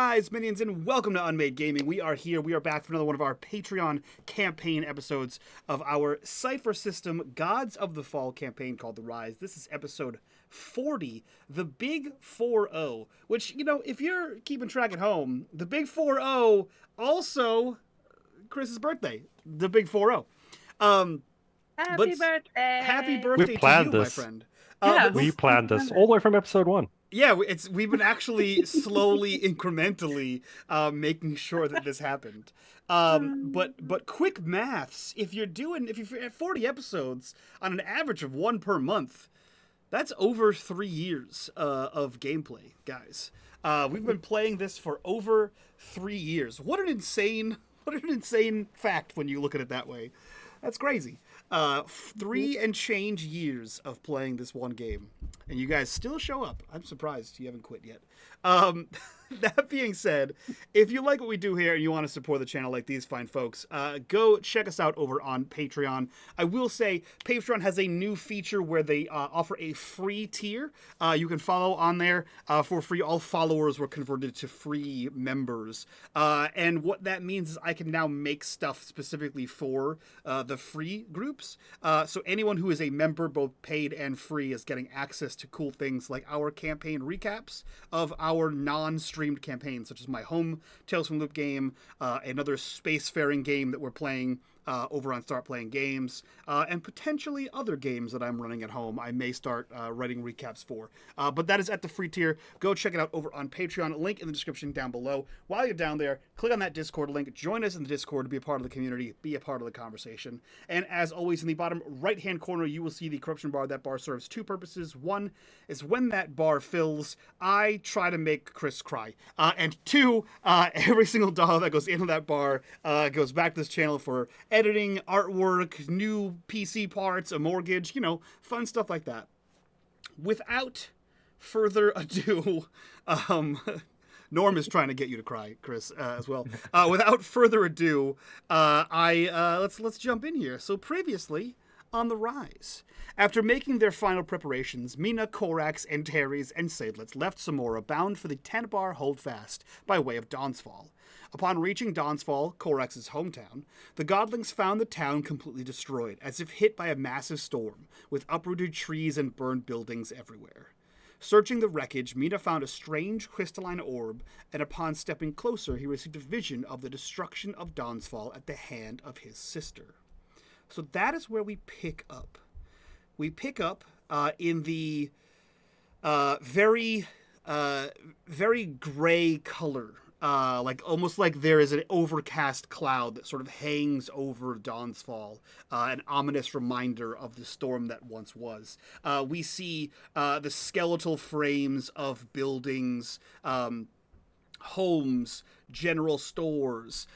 guys, minions, and welcome to unMadeGaming. We are here. We are back for another one of our Patreon campaign episodes of our Cypher system Gods of the Fall campaign called The Rise. This is episode 40, the Big 4-0, which, you know, if you're keeping track at home, the Big 4-0 also Chris's birthday, the Big 4-0. Happy birthday! Happy birthday to you, my friend. Yes. We planned this all the way from episode 1. Yeah, we've been actually slowly, incrementally making sure that this happened. But quick maths, if you're at 40 episodes on an average of one per month, that's over 3 years of gameplay, guys. We've been playing this for over 3 years. What an insane fact when you look at it that way. That's crazy. 3 and change years of playing this one game. And you guys still show up. I'm surprised you haven't quit yet. That being said, if you like what we do here and you want to support the channel like these fine folks, go check us out over on Patreon. I will say Patreon has a new feature where they offer a free tier. You can follow on there for free. All followers were converted to free members. And what that means is I can now make stuff specifically for the free groups. So anyone who is a member, both paid and free, is getting access to cool things like our campaign recaps of our non-streamed campaigns, such as my home Tales from the Loop game, another spacefaring game that we're playing over on Start Playing Games, and potentially other games that I'm running at home I may start writing recaps for. But that is at the free tier. Go check it out over on Patreon. Link in the description down below. While you're down there, click on that Discord link. Join us in the Discord to be a part of the community, be a part of the conversation. And as always, in the bottom right-hand corner, you will see the corruption bar. That bar serves two purposes. One is when that bar fills, I try to make Chris cry. And two, every single dollar that goes into that bar goes back to this channel for editing, artwork, new PC parts, a mortgage, you know, fun stuff like that. Without further ado, Norm is trying to get you to cry, Chris, as well. Without further ado, let's jump in here. So previously on The Rise, after making their final preparations, Mina, Corax, Antares, and Seydlitz left Samora bound for the 10-bar holdfast by way of Dawnsfall. Upon reaching Dawnsfall, Corax's hometown, the godlings found the town completely destroyed, as if hit by a massive storm, with uprooted trees and burned buildings everywhere. Searching the wreckage, Mina found a strange crystalline orb, and upon stepping closer, he received a vision of the destruction of Dawnsfall at the hand of his sister. So that is where we pick up. We pick up in the very gray color. Like almost like there is an overcast cloud that sort of hangs over Dawnsfall, an ominous reminder of the storm that once was. We see the skeletal frames of buildings, homes, general stores,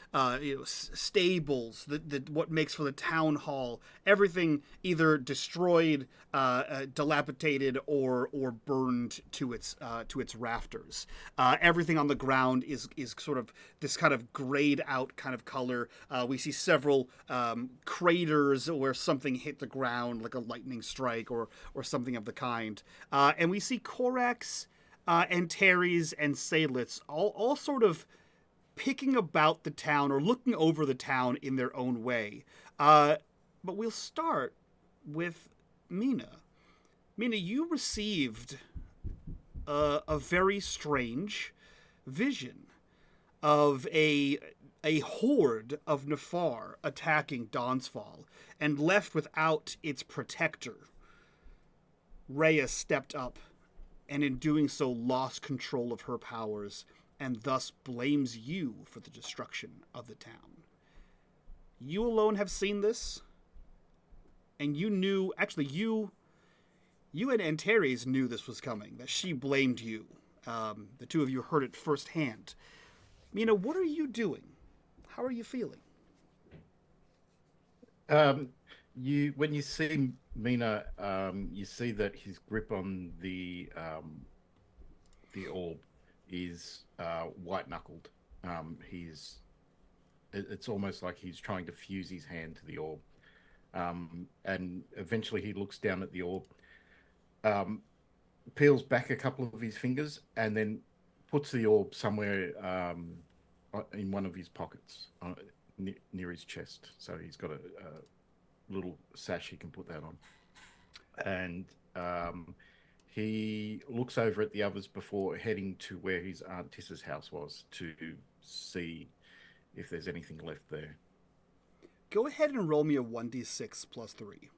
stables, what makes for the town hall, everything either destroyed, dilapidated, or burned to its rafters. Everything on the ground is sort of this kind of grayed out kind of color. We see several craters where something hit the ground, like a lightning strike or something of the kind. And we see Corax, Antares, and Seydlitz all sort of picking about the town or looking over the town in their own way. But we'll start with Mina. Mina, you received a very strange vision of a horde of Nefar attacking Dawnsfall and left without its protector. Rhea stepped up and in doing so lost control of her powers and thus blames you for the destruction of the town. You alone have seen this, and you knew, actually you and Antares knew this was coming, that she blamed you. The two of you heard it firsthand. Mina, what are you doing? How are you feeling? When you see Mina, you see that his grip on the orb is white-knuckled. It's almost like he's trying to fuse his hand to the orb. And eventually he looks down at the orb, peels back a couple of his fingers, and then puts the orb somewhere in one of his pockets near his chest. So he's got a little sash he can put that on. And he looks over at the others before heading to where his Aunt Tiss's house was to see if there's anything left there. Go ahead and roll me a 1d6 plus 3.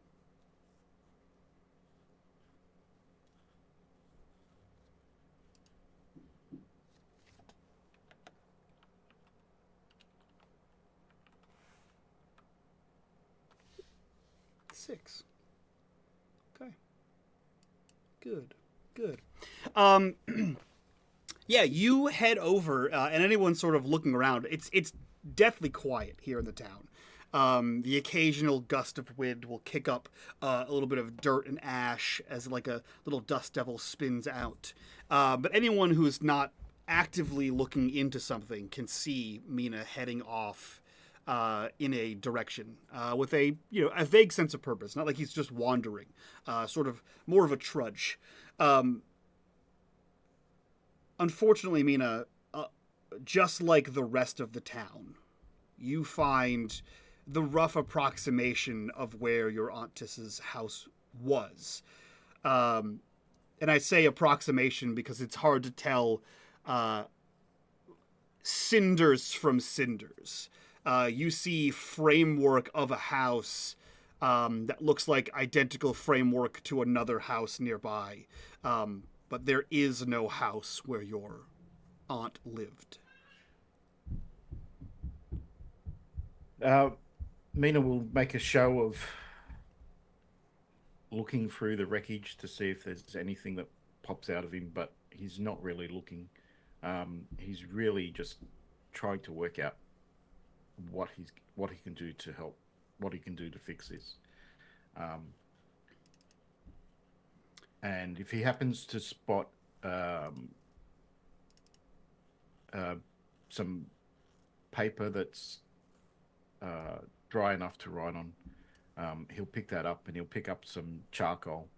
Six. Okay. Good. Yeah, you head over, and anyone sort of looking around, it's deathly quiet here in the town. The occasional gust of wind will kick up a little bit of dirt and ash as like a little dust devil spins out. But anyone who's not actively looking into something can see Mina heading off in a direction with a vague sense of purpose. Not like he's just wandering, sort of more of a trudge. Unfortunately, Mina, just like the rest of the town, you find the rough approximation of where your Aunt Tiss's house was. And I say approximation because it's hard to tell cinders from cinders. You see framework of a house that looks like identical framework to another house nearby. But there is no house where your aunt lived. Mina will make a show of looking through the wreckage to see if there's anything that pops out of him, but he's not really looking. He's really just trying to work out what he can do to help, what he can do to fix this. And if he happens to spot some paper that's dry enough to write on, he'll pick that up, and he'll pick up some charcoal.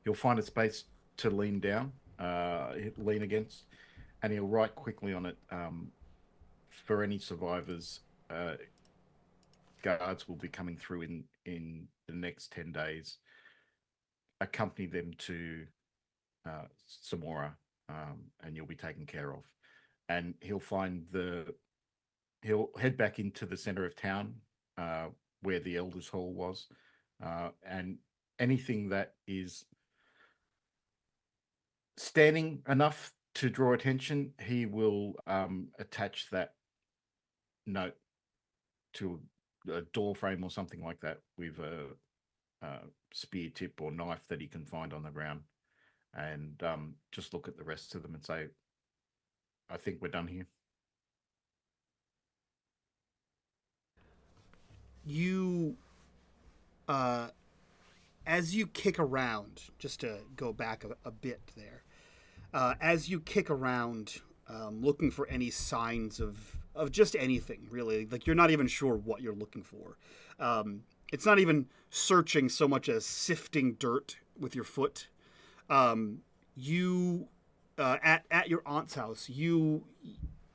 He'll find a space to lean down, lean against, and he'll write quickly on it. For any survivors, guards will be coming through in the next 10 days. Accompany them to Samora, and you'll be taken care of. And he'll head back into the center of town, where the Elders' Hall was, and anything that is standing enough to draw attention, he will attach that note to a door frame or something like that with a spear tip or knife that he can find on the ground, and just look at the rest of them and say, I think we're done here. You, as you kick around, just to go back a bit there, as you kick around, looking for any signs of just anything, really, like you're not even sure what you're looking for. It's not even searching so much as sifting dirt with your foot. You, at your aunt's house, you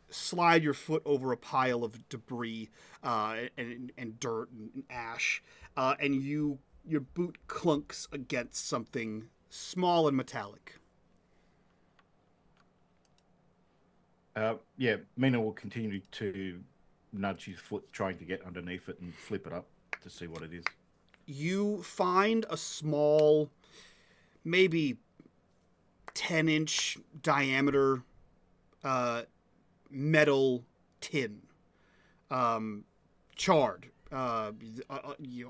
slide your foot over a pile of debris and dirt and ash, and your boot clunks against something small and metallic. Yeah, Mina will continue to nudge his foot, trying to get underneath it and flip it up to see what it is. You find a small, maybe 10-inch diameter metal tin, charred,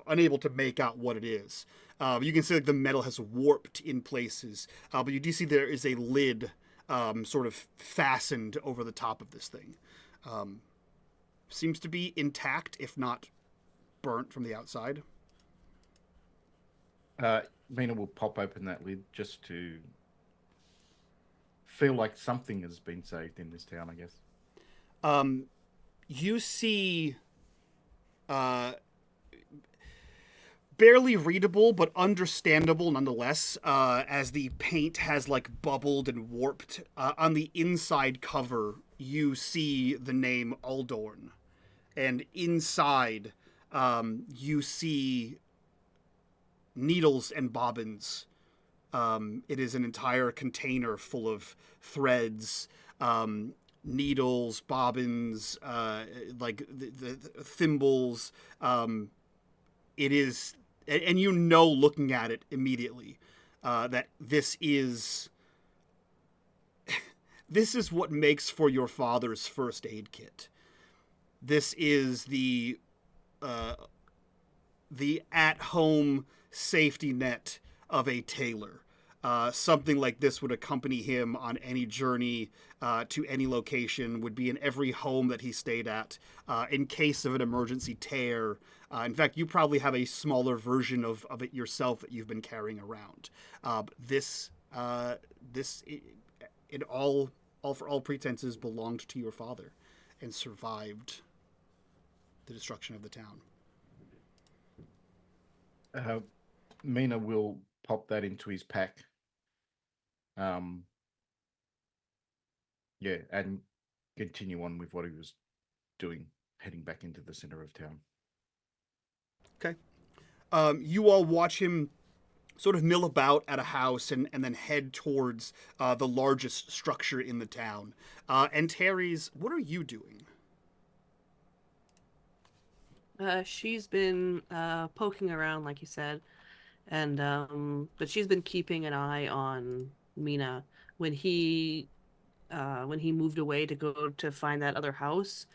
unable to make out what it is. You can see like the metal has warped in places, but you do see there is a lid sort of fastened over the top of this thing. Seems to be intact, if not burnt from the outside. Mina will pop open that lid just to feel like something has been saved in this town, I guess. You see barely readable, but understandable nonetheless, as the paint has, like, bubbled and warped. On the inside cover, you see the name Aldorn. And inside, you see needles and bobbins. It is an entire container full of threads, needles, bobbins, like the thimbles. It is, and you know, looking at it immediately, that this is what makes for your father's first aid kit. This is the at-home safety net of a tailor. Something like this would accompany him on any journey to any location, would be in every home that he stayed at, in case of an emergency tear. In fact, you probably have a smaller version of it yourself that you've been carrying around. This for all pretenses, belonged to your father and survived the destruction of the town. Mina will pop that into his pack. Yeah, and continue on with what he was doing, heading back into the center of town. Okay. You all watch him sort of mill about at a house and then head towards the largest structure in the town. And Terry's, what are you doing? She's been poking around, like you said, and but she's been keeping an eye on Mina when he moved away to go to find that other house.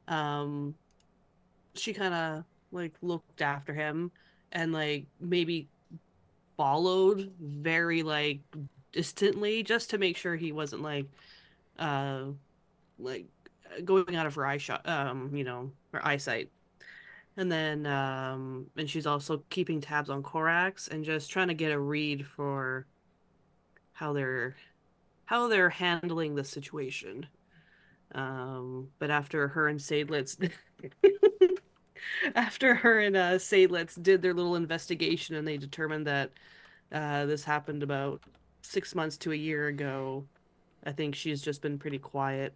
She kind of like looked after him and like maybe followed very like distantly just to make sure he wasn't uh like going out of her eye shot, her eyesight. And then and she's also keeping tabs on Korax and just trying to get a read for how they're handling the situation. But after her and Seydlitz after her and Seydlitz did their little investigation and they determined that this happened about 6 months to a year ago, I think she's just been pretty quiet.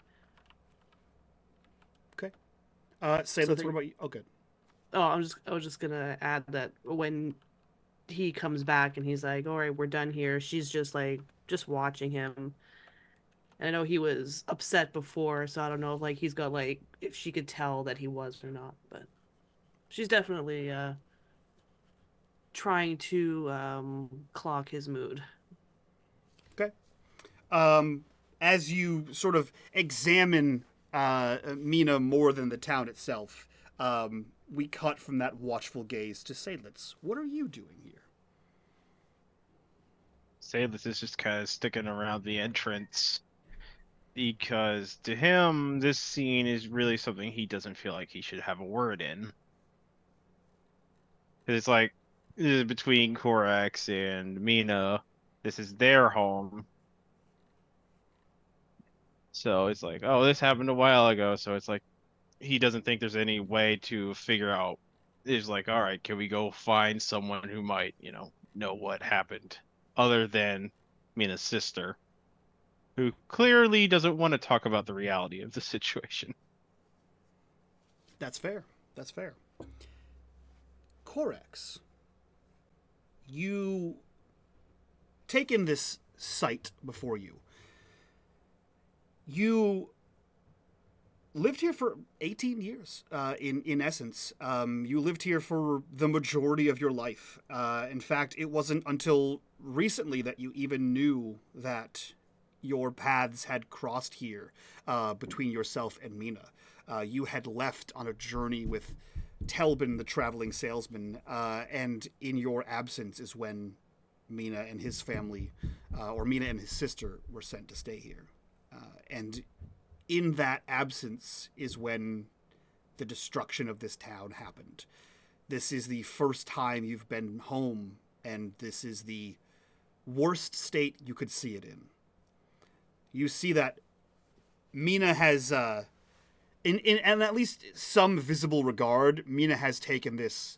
Okay. Seydlitz, what about you? Oh, good. Oh, I was just gonna add that when he comes back and he's like, "All right, we're done here," she's just like just watching him. And I know he was upset before, so I don't know if like he's got like if she could tell that he was or not, but she's definitely trying to clock his mood. Okay. As you sort of examine Mina more than the town itself, we cut from that watchful gaze to Seydlitz. What are you doing here? Seydlitz is just kind of sticking around the entrance because to him, this scene is really something he doesn't feel like he should have a word in. It's like between Korax and Mina, this is their home. So it's like, oh, this happened a while ago. So it's like, he doesn't think there's any way to figure out. It's like, all right, can we go find someone who might, know what happened other than Mina's sister, who clearly doesn't want to talk about the reality of the situation. That's fair. That's fair. Korax, you take in this sight before you. You lived here for 18 years, in essence. You lived here for the majority of your life. In fact, it wasn't until recently that you even knew that your paths had crossed here between yourself and Mina. You had left on a journey with Telbin, the traveling salesman, and in your absence is when Mina and his family, or Mina and his sister, were sent to stay here. And in that absence is when the destruction of this town happened. This is the first time you've been home, and this is the worst state you could see it in. You see that Mina has, in at least some visible regard, Mina has taken this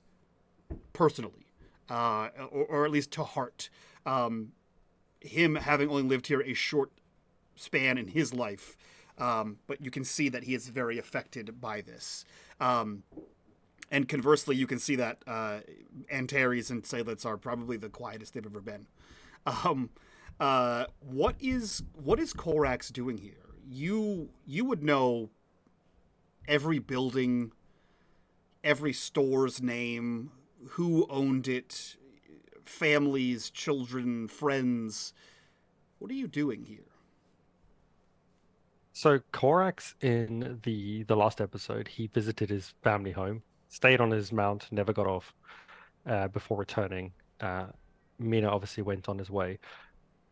personally. or at least to heart. Him having only lived here a short span in his life, but you can see that he is very affected by this. And conversely, you can see that Antares and Seydlitz are probably the quietest they've ever been. What is Korax doing here? You would know every building, every store's name, who owned it, families, children, friends. What are you doing here? So Korax in the last episode, he visited his family home, stayed on his mount, never got off before returning. Mina obviously went on his way.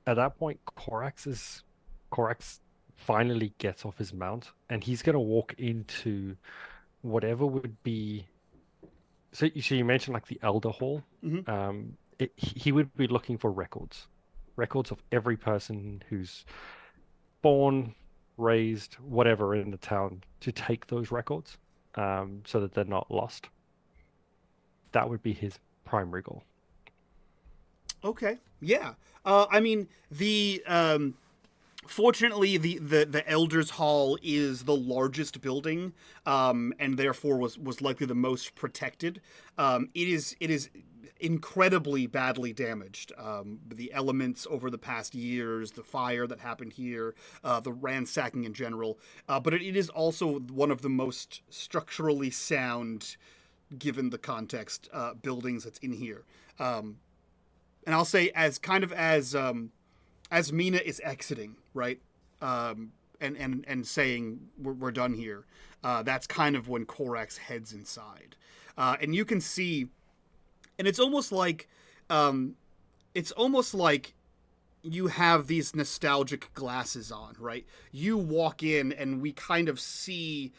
At that point, Korax finally gets off his mount, and he's gonna walk into whatever would be. So you mentioned like the Elder Hall. Mm-hmm. He would be looking for records of every person who's born, raised, whatever in the town, to take those records, so that they're not lost. That would be his primary goal. Okay. Yeah. I mean, fortunately, the Elders Hall is the largest building, and therefore was likely the most protected. It is incredibly badly damaged. The elements over the past years, the fire that happened here, the ransacking in general, but it is also one of the most structurally sound, given the context, buildings that's in here. And I'll say as Mina is exiting, right, and saying we're done here, that's kind of when Korax heads inside, and you can see, and it's almost like you have these nostalgic glasses on, right? You walk in and we kind of see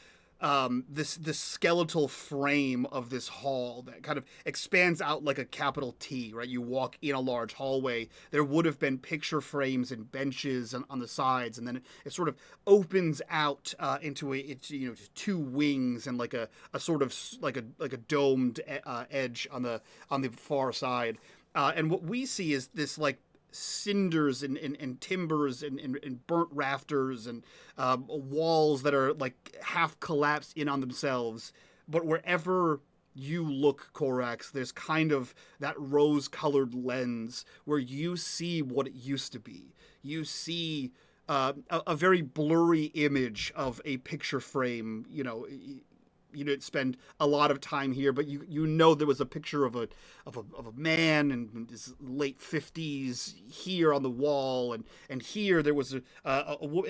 this skeletal frame of this hall that kind of expands out like a capital T, right? You walk in a large hallway. There would have been picture frames and benches on the sides, and then it sort of opens out into two wings and like a sort of like a domed edge on the far side. And what we see is this like cinders and timbers and burnt rafters and walls that are like half collapsed in on themselves. But wherever you look, Korax, there's kind of that rose-colored lens where you see what it used to be. You see a very blurry image of a picture frame. You didn't spend a lot of time here, but you know there was a picture of a man in his late 50s here on the wall, and here there was and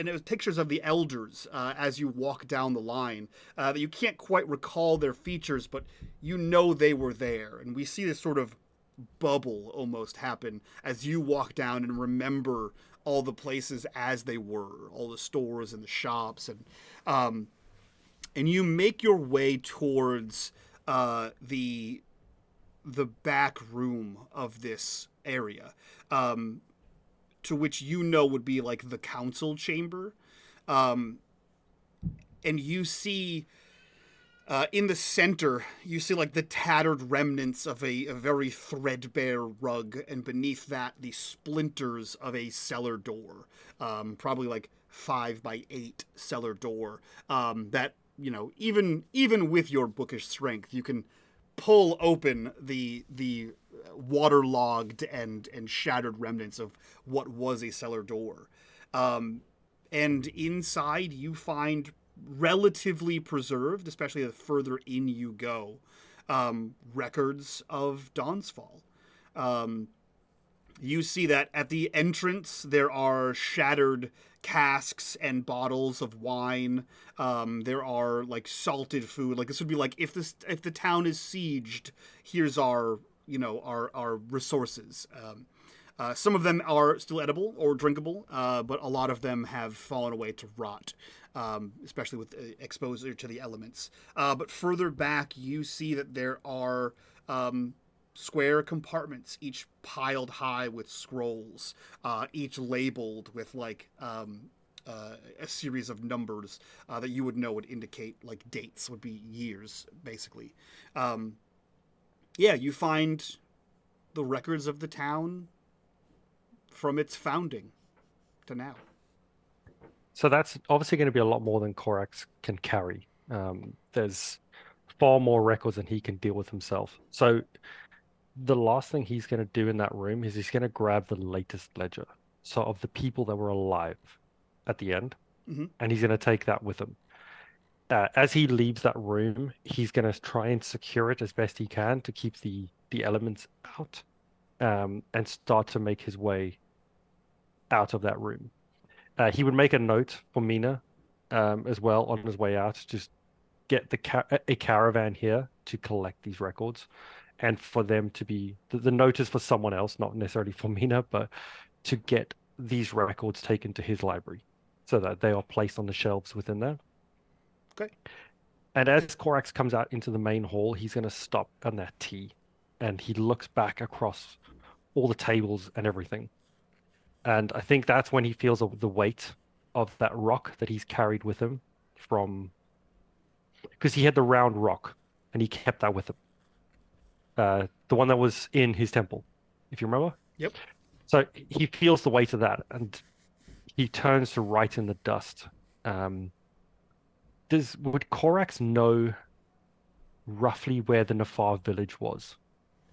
it was pictures of the elders as you walk down the line. That you can't quite recall their features, but you know they were there, and we see this sort of bubble almost happen as you walk down and remember all the places as they were, all the stores and the shops, and you make your way towards the back room of this area, to which would be like the council chamber, and you see in the center you see like the tattered remnants of a very threadbare rug, and beneath that the splinters of a cellar door, probably like 5x8 cellar door, that even with your bookish strength, you can pull open the waterlogged and shattered remnants of what was a cellar door. And inside you find relatively preserved, especially the further in you go, records of Dawn's Fall. You see that at the entrance there are shattered casks and bottles of wine. There are like salted food. Like this would be like if the town is sieged, here's our resources. Some of them are still edible or drinkable, but a lot of them have fallen away to rot, especially with exposure to the elements. But further back, you see that there are square compartments, each piled high with scrolls, each labeled with like a series of numbers that you would know would indicate like dates, would be years basically. You find the records of the town from its founding to now. So that's obviously going to be a lot more than Korax can carry. There's far more records than he can deal with himself. So the last thing he's going to do in that room is he's going to grab the latest ledger, so of the people that were alive at the end, and he's going to take that with him. As he leaves that room, he's going to try and secure it as best he can to keep the elements out, and start to make his way out of that room. He would make a note for Mina as well on his way out, just get a caravan here to collect these records, and for them to be the note is for someone else, not necessarily for Mina, but to get these records taken to his library so that they are placed on the shelves within there. Okay. And as Korax comes out into the main hall, he's going to stop on that T, and he looks back across all the tables and everything. And I think that's when he feels the weight of that rock that he's carried with him from... Because he had the round rock, and he kept that with him. The one that was in his temple, if you remember? Yep. So he feels the weight of that, and he turns to write in the dust. Would Korax know roughly where the Nafar village was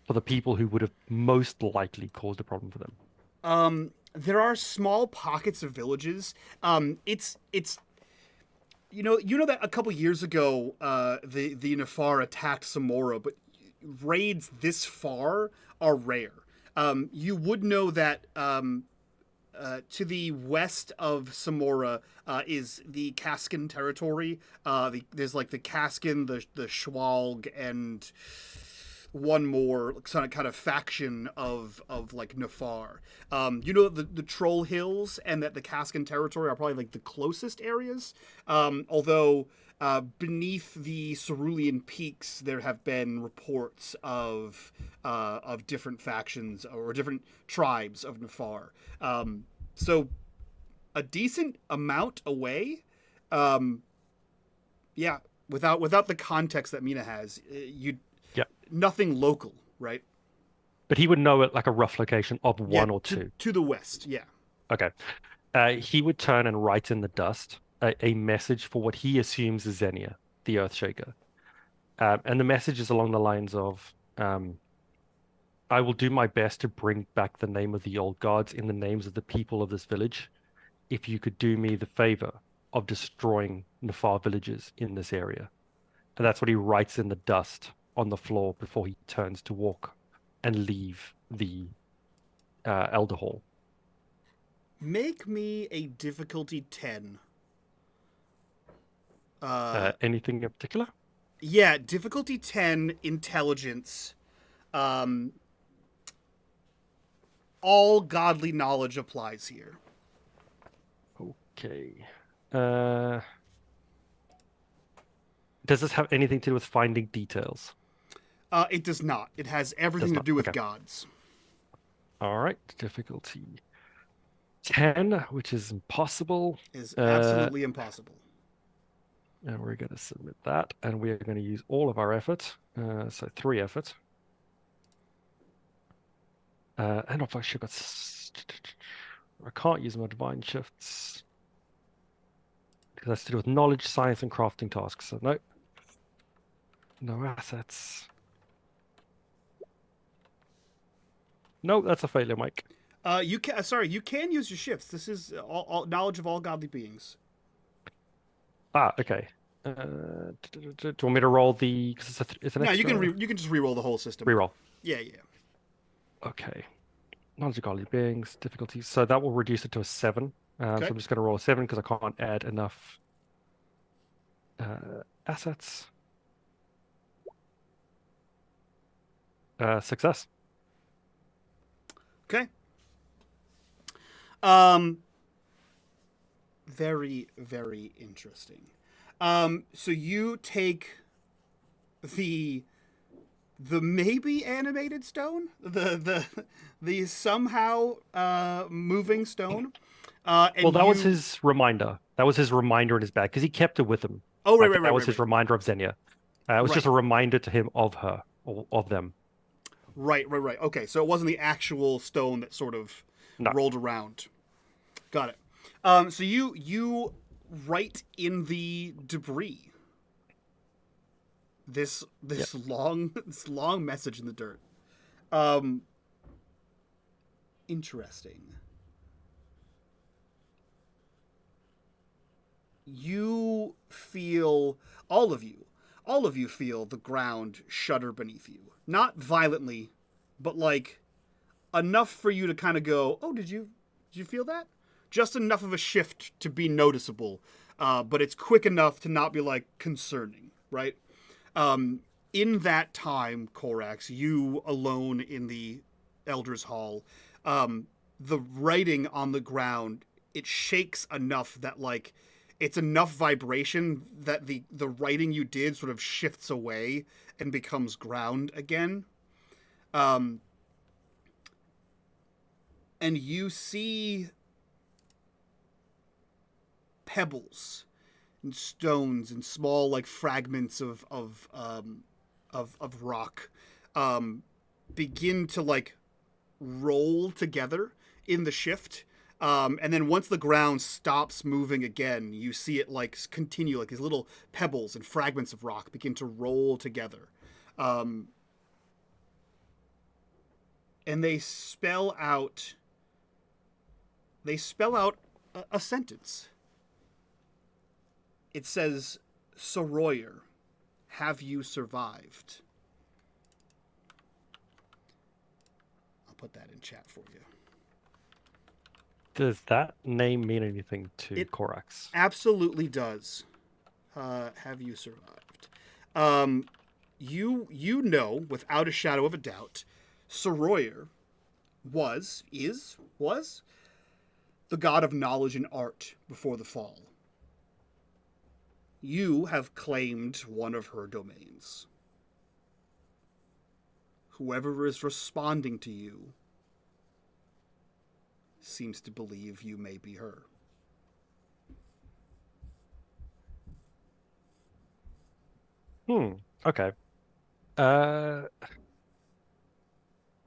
for the people who would have most likely caused a problem for them? There are small pockets of villages. It's you know that a couple years ago, the Nafar attacked Samora, but raids this far are rare. You would know that to the west of Samora is the Kaskin territory. There's like the Kaskin, the Schwalg, and one more kind of faction of like Nafar. You know the Troll Hills and that the Kaskin territory are probably like the closest areas. Although beneath the Cerulean Peaks, there have been reports of different factions or different tribes of Nafar. So a decent amount away. Yeah, without the context that Mina has, nothing local, right? But he would know it like a rough location of one or two. To the west, yeah. Okay. He would turn and write in the dust a message for what he assumes is Xenia, the Earthshaker. And the message is along the lines of, I will do my best to bring back the name of the old gods in the names of the people of this village, if you could do me the favor of destroying Nafar villages in this area. And that's what he writes in the dust on the floor before he turns to walk and leave the Elder Hall. Make me a difficulty 10. Anything in particular? Yeah, difficulty 10, intelligence. All godly knowledge applies here. Okay. Does this have anything to do with finding details? It does not. It has everything to do with gods. All right. Difficulty 10, which is impossible. Is absolutely impossible. And we're going to submit that, and we are going to use all of our effort. So 3 effort. And if I should I can't use my divine shifts because that's to do with knowledge, science, and crafting tasks. So no, no assets. No, that's a failure, Mike. You can use your shifts. This is all knowledge of all godly beings. Okay. Do you want me to roll the? Cause it's an no, extra... you can just re-roll the whole system. Reroll. Yeah. Okay. Knowledge of godly beings, difficulties. So that will reduce it to a 7. Okay. So I'm just going to roll a 7 because I can't add enough assets. Success. Okay. Very, very interesting. So you take the maybe animated stone, the somehow moving stone. And that was his reminder. That was his reminder in his bag because he kept it with him. Oh, right. That was his reminder of Xenia. It was just a reminder to him of her, or of them. Right. Okay, so it wasn't the actual stone that sort of No. rolled around. Got it. So you write in the debris this long this long message in the dirt. Interesting. You feel, all of you feel the ground shudder beneath you. Not violently, but like enough for you to kind of go, oh, did you feel that? Just enough of a shift to be noticeable, but it's quick enough to not be like concerning, right? In that time, Korax, you alone in the Elder's Hall, the writing on the ground, it shakes enough that like it's enough vibration that the writing you did sort of shifts away and becomes ground again. And you see pebbles and stones and small like fragments of rock begin to like roll together in the shift. And then once the ground stops moving again, you see it like continue, like these little pebbles and fragments of rock begin to roll together. And they spell out a sentence. It says, Soroyer, have you survived? I'll put that in chat for you. Does that name mean anything to It Korax? Absolutely does. Have you survived? You know, without a shadow of a doubt, Soroyer was the god of knowledge and art before the fall. You have claimed one of her domains. Whoever is responding to you seems to believe you may be her. Okay.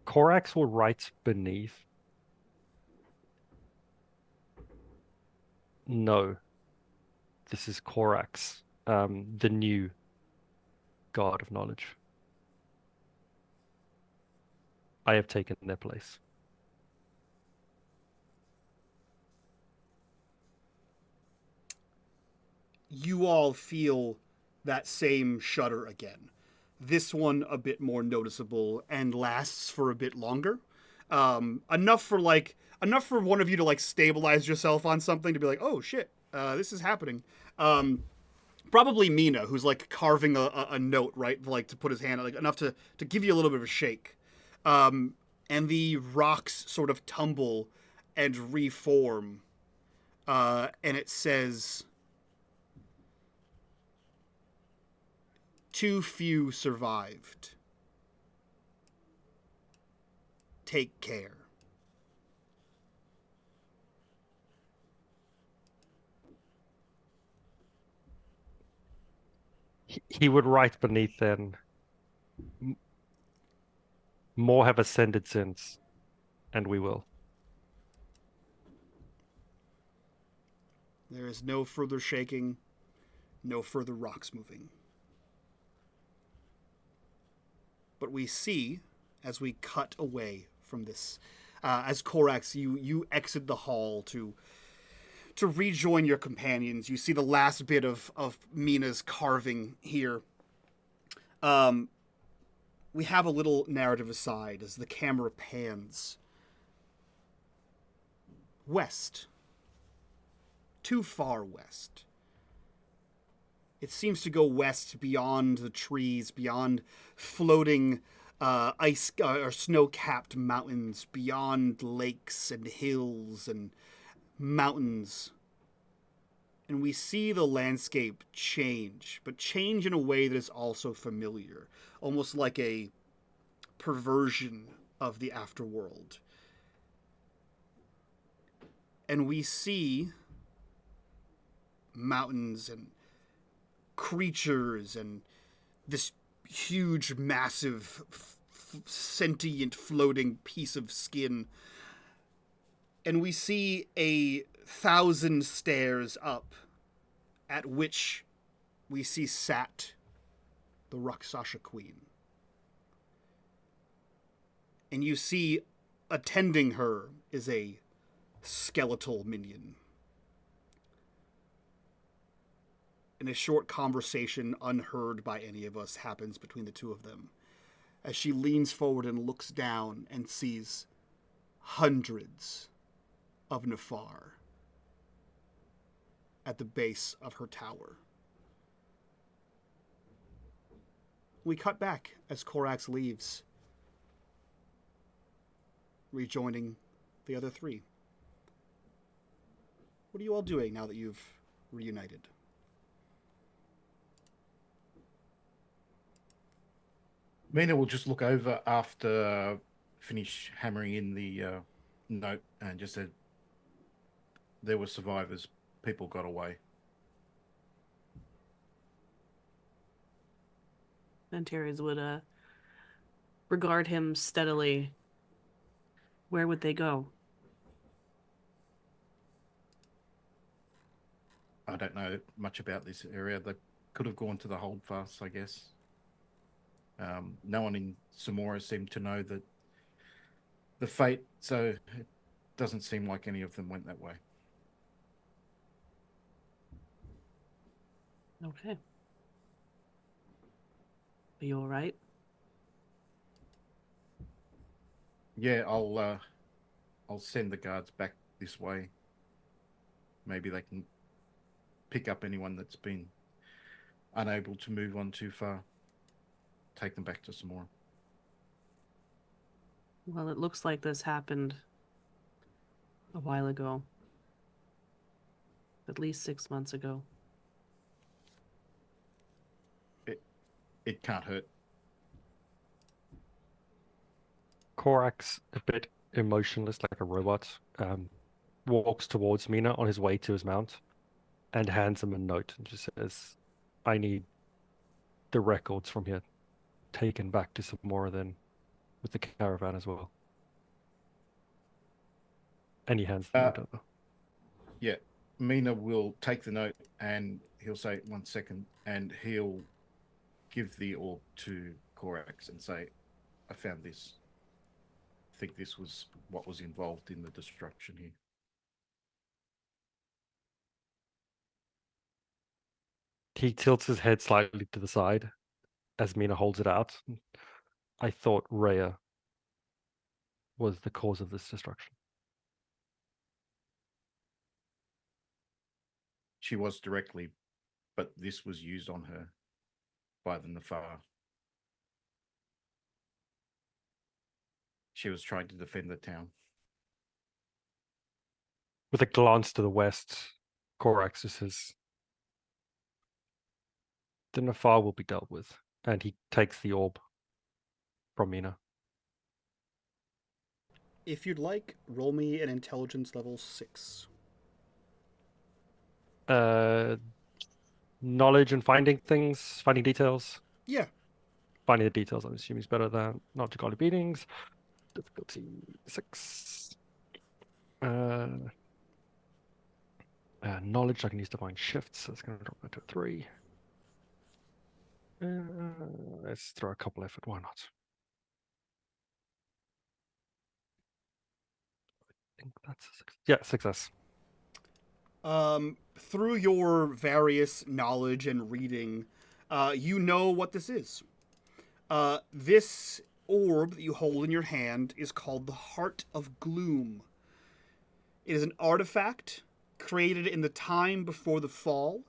Korax will write beneath. No. This is Korax, the new god of knowledge. I have taken their place. You all feel that same shudder again. This one a bit more noticeable and lasts for a bit longer. Enough for one of you to like stabilize yourself on something, to be like, oh shit, this is happening. Probably Mina, who's like carving a note, right? Like to put his hand, like enough to give you a little bit of a shake. And the rocks sort of tumble and reform. And it says, too few survived. Take care. He would write beneath then, more have ascended since, and we will. There is no further shaking, no further rocks moving. But we see, as we cut away from this, as Korax, you exit the hall to rejoin your companions. You see the last bit of Mina's carving here. We have a little narrative aside as the camera pans west. Too far west. It seems to go west beyond the trees, beyond floating ice or snow-capped mountains, beyond lakes and hills and mountains. And we see the landscape change, but change in a way that is also familiar, almost like a perversion of the Afterworld. And we see mountains and creatures and this huge, massive sentient floating piece of skin. And we see 1,000 stairs up, at which we see sat the Rakshasa Queen. And you see attending her is a skeletal minion. And a short conversation, unheard by any of us, happens between the two of them, as she leans forward and looks down and sees hundreds of Nefar at the base of her tower. We cut back as Korax leaves, rejoining the other three. What are you all doing now that you've reunited? Mina will just look over after finish hammering in the note and just said, there were survivors. People got away. Antares would regard him steadily. Where would they go? I don't know much about this area. They could have gone to the holdfasts, I guess. No one in Samora seemed to know that the fate, so it doesn't seem like any of them went that way. Okay. Are you all right? Yeah, I'll send the guards back this way. Maybe they can pick up anyone that's been unable to move on too far. Take them back to Samora. Well, it looks like this happened a while ago. At least 6 months ago. It can't hurt. Korax, a bit emotionless like a robot, walks towards Mina on his way to his mount and hands him a note and just says, I need the records from here taken back to Samora then with the caravan as well. And he hands the note over. Yeah, Mina will take the note and he'll say, 1 second, and he'll give the orb to Korax and say, I found this. I think this was what was involved in the destruction here. He tilts his head slightly to the side as Mina holds it out. I thought Rhea was the cause of this destruction. She was directly, but this was used on her by the Nefar. She was trying to defend the town. With a glance to the west, Korax says, the Nefar will be dealt with. And he takes the orb from Mina. If you'd like, roll me an intelligence level 6. Knowledge and finding things, finding details. Yeah. Finding the details, I'm assuming, is better than not to godly beatings. Difficulty 6. Knowledge, I can use divine shifts, so it's going to drop that to 3. Let's throw a couple effort, why not? I think that's a success. Through your various knowledge and reading, you know what this is. This orb that you hold in your hand is called the Heart of Gloom. It is an artifact created in the time before the fall,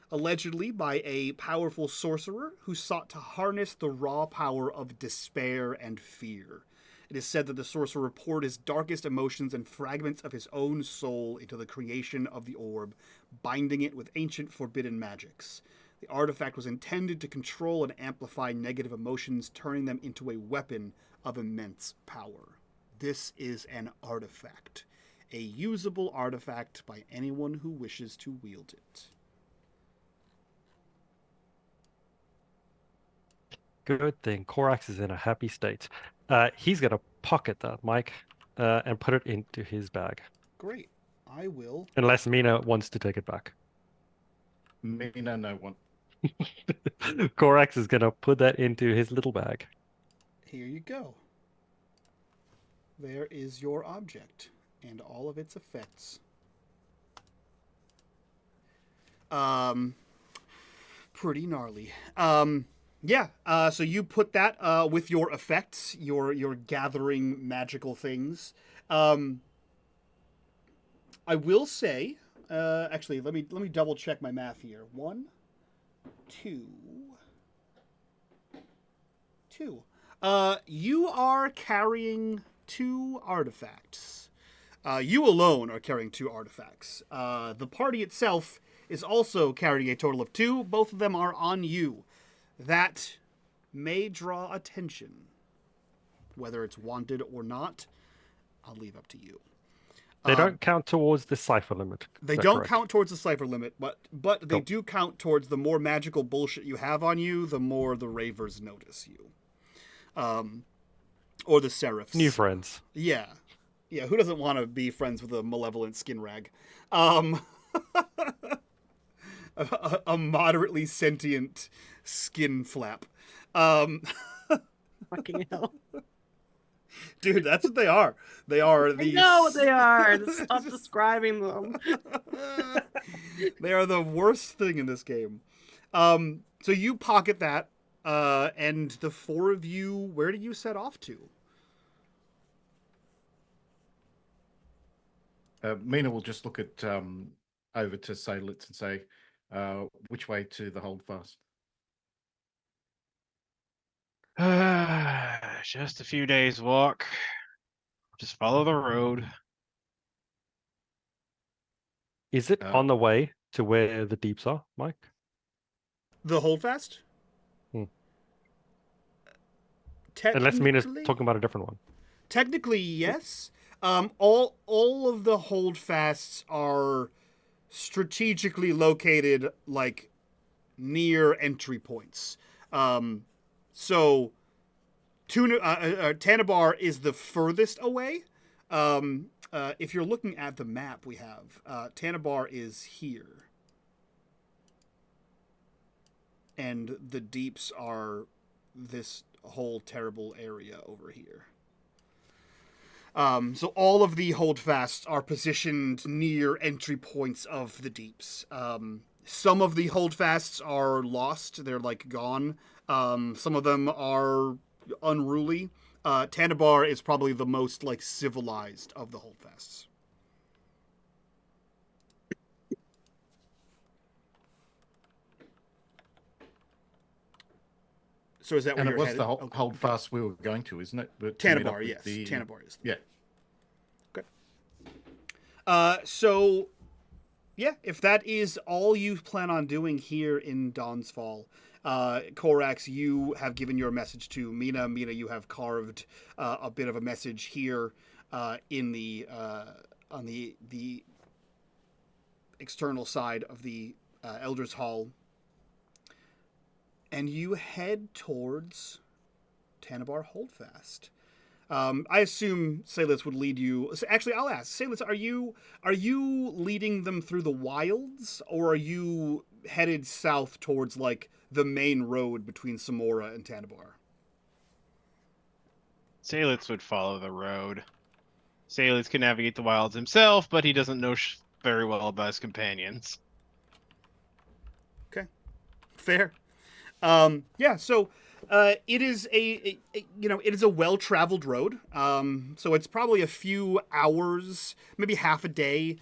allegedly by a powerful sorcerer who sought to harness the raw power of despair and fear. It is said that the sorcerer poured his darkest emotions and fragments of his own soul into the creation of the orb, binding it with ancient forbidden magics. The artifact was intended to control and amplify negative emotions, turning them into a weapon of immense power. This is an artifact, a usable artifact by anyone who wishes to wield it. Good thing Korax is in a happy state. He's gonna pocket that, Mike, and put it into his bag. Great. I will. Unless Mina wants to take it back. Mina, no one. Korax is gonna put that into his little bag. Here you go. There is your object and all of its effects. Pretty gnarly. Yeah. So you put that with your effects, your gathering magical things. I will say, actually, let me double check my math here. 1, 2, 2. You are carrying 2 artifacts. You alone are carrying 2 artifacts. The party itself is also carrying a total of 2. Both of them are on you. That may draw attention. Whether it's wanted or not, I'll leave up to you. They don't count towards the Cypher limit. They Is that don't correct? count towards the Cypher limit, but they Cool. do count towards the more magical bullshit you have on you, the more the Ravers notice you. Or the Seraphs. New friends. Yeah. Yeah, who doesn't want to be friends with a malevolent skin rag? A moderately sentient skin flap. Fucking hell. Dude, that's what they are. They are I these... know what they are. Stop describing them. They are the worst thing in this game. So you pocket that, and the 4 of you, where do you set off to? Mina will just look at over to Seydlitz and say, which way to the holdfast? Just a few days walk. Just follow the road. Is it on the way to where the deeps are, Mike? The holdfast? Unless Mina's Technically- talking about a different one. Technically, yes. All of the holdfasts are strategically located, like, near entry points. So, Tanabar is the furthest away. If you're looking at the map we have, Tanabar is here. And the deeps are this whole terrible area over here. So all of the holdfasts are positioned near entry points of the deeps. Some of the holdfasts are lost; they're like gone. Some of them are unruly. Tanabar is probably the most like civilized of the holdfasts. So is that where And it you're was headed? the Okay. holdfast we were going to, isn't it? But to meet up Tanabar, with yes. the- Tanabar is. Yeah. So, yeah, if that is all you plan on doing here in Dawn's Fall, Korax, you have given your message to Mina. Mina, you have carved a bit of a message here in the on the external side of the Elders Hall, and you head towards Tanabar Holdfast. I assume Seydlitz would lead you. Actually, I'll ask Seydlitz: Are you leading them through the wilds, or are you headed south towards like the main road between Samora and Tanabar? Seydlitz would follow the road. Seydlitz can navigate the wilds himself, but he doesn't know very well about his companions. Okay, fair. Yeah. So. It is it is a well-traveled road. So it's probably a few hours, maybe half a day,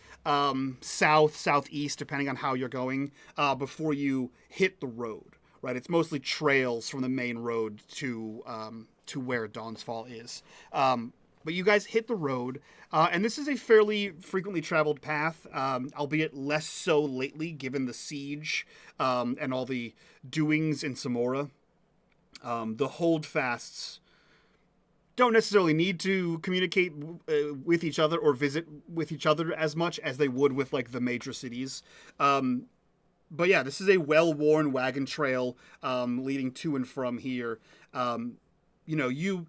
southeast, depending on how you're going, before you hit the road. Right, it's mostly trails from the main road to where Dawn's Fall is. But you guys hit the road, and this is a fairly frequently traveled path, albeit less so lately, given the siege and all the doings in Samora. The holdfasts don't necessarily need to communicate with each other or visit with each other as much as they would with like the major cities. But yeah, this is a well-worn wagon trail leading to and from here. You know, you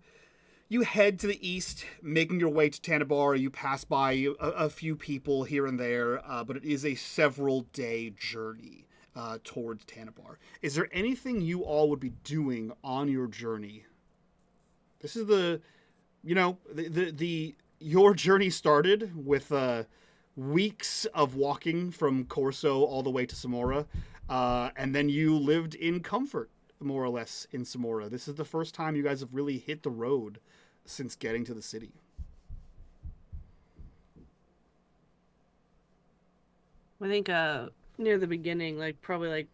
head to the east, making your way to Tanabar. You pass by a few people here and there, but it is a several-day journey towards Tanabar. Is there anything you all would be doing on your journey? This is the your journey started with weeks of walking from Corso all the way to Samora, and then you lived in comfort, more or less, in Samora. This is the first time you guys have really hit the road since getting to the city. I think near the beginning, like probably like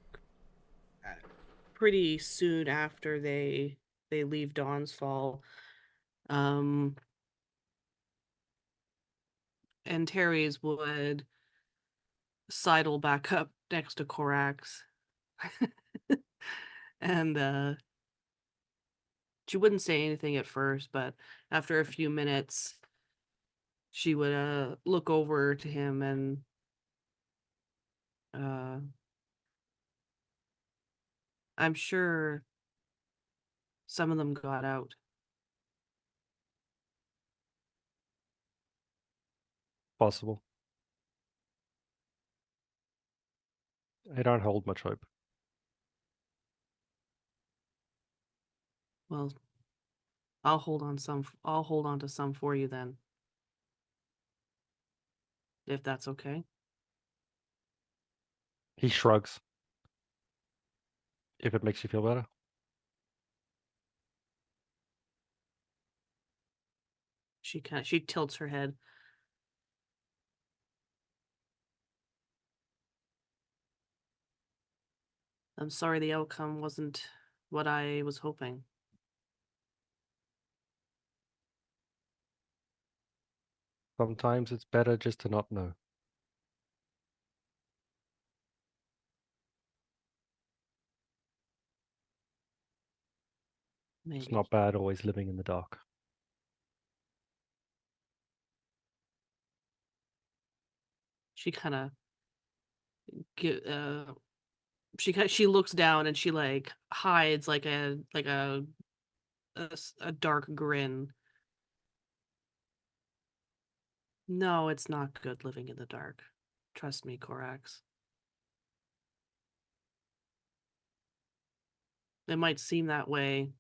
pretty soon after they leave Dawn's Fall, and Terry's would sidle back up next to Korax. And she wouldn't say anything at first, but after a few minutes she would look over to him and I'm sure some of them got out. Possible. I don't hold much hope. Well, I'll hold on to some for you then. If that's okay. He shrugs. If it makes you feel better. She tilts her head. I'm sorry the outcome wasn't what I was hoping. Sometimes it's better just to not know. Maybe. It's not bad always living in the dark. She kind of she looks down and she like hides like a dark grin. No, it's not good living in the dark. Trust me, Korax. It might seem that way,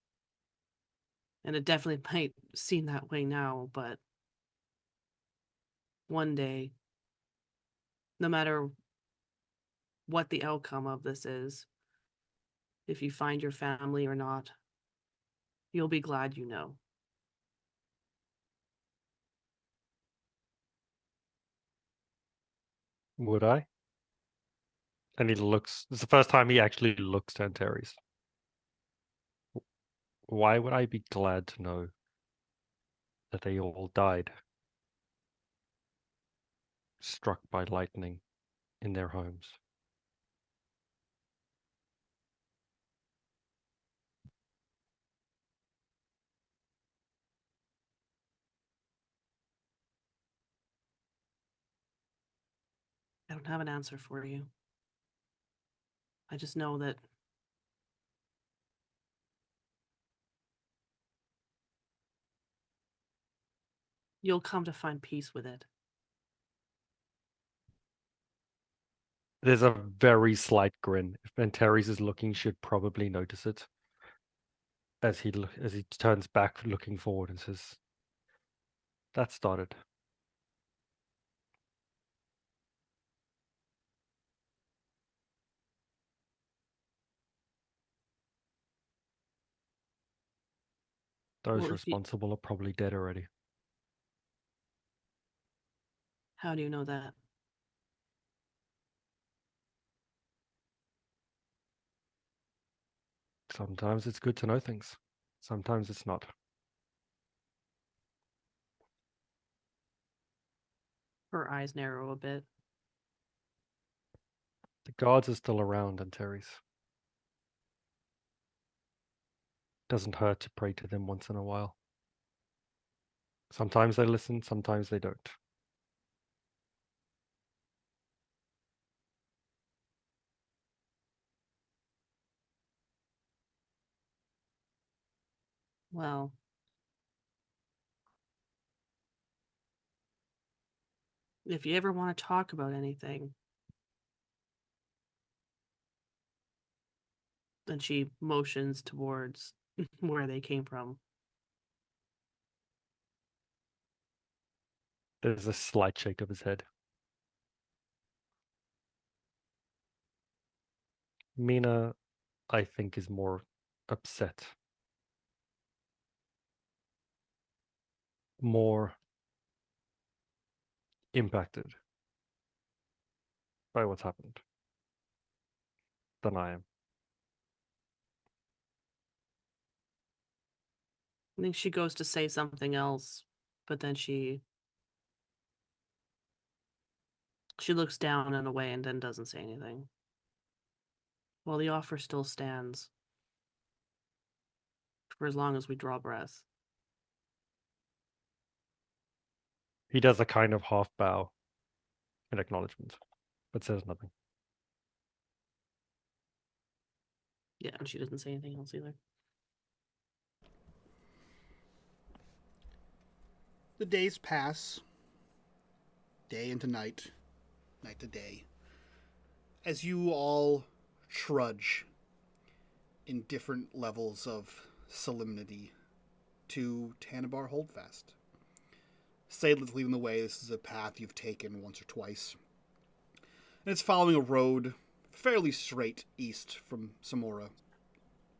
and it definitely might seem that way now, but one day, no matter what the outcome of this is, if you find your family or not, you'll be glad you know. Would I? And he looks. It's the first time he actually looks to Antares. Why would I be glad to know that they all died, struck by lightning in their homes? I don't have an answer for you. I just know that you'll come to find peace with it. There's a very slight grin. If Antares is looking, should probably notice it. As he turns back, looking forward, and says, "That started." Those Well, responsible are probably dead already. how do you know that? Sometimes it's good to know things. Sometimes it's not. Her eyes narrow a bit. The guards are still around, Antares. Doesn't hurt to pray to them once in a while. Sometimes they listen, sometimes they don't. Well, if you ever want to talk about anything, then she motions towards where they came from. There's a slight shake of his head. Mina, I think, is more upset. More impacted by what's happened than I am. I think she goes to say something else, but then she looks down and away and then doesn't say anything. Well, the offer still stands. For as long as we draw breath. He does a kind of half bow in acknowledgement, but says nothing. Yeah, and she doesn't say anything else either. The days pass, day into night, night to day, as you all trudge in different levels of solemnity to Tanabar Holdfast. Seydlitz leading the way. This is a path you've taken once or twice. And it's following a road fairly straight east from Samora.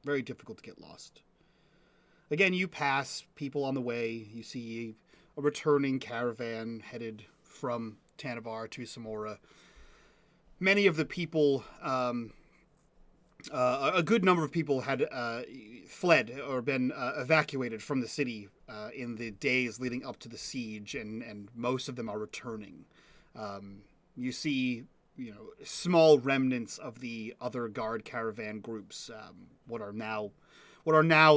Very difficult to get lost. Again, you pass people on the way. You see a returning caravan headed from Tanabar to Samora. Many of the people, a good number of people had fled or been evacuated from the city in the days leading up to the siege, and most of them are returning. You see, small remnants of the other guard caravan groups, what are now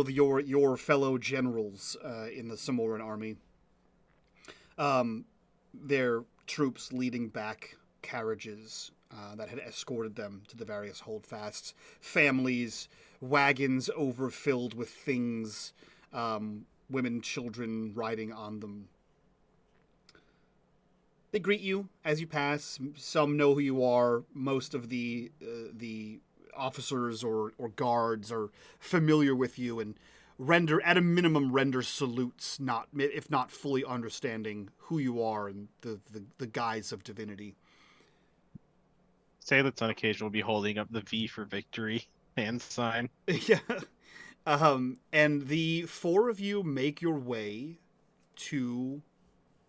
your fellow generals in the Samoran army. Their troops leading back carriages that had escorted them to the various holdfasts, families, wagons overfilled with things, women, children riding on them. They greet you as you pass. Some know who you are. Most of the officers or guards are familiar with you and render salutes, if not fully understanding who you are and the guise of divinity. Seydlitz on occasion will be holding up the V for victory hand sign. Yeah. And the four of you make your way to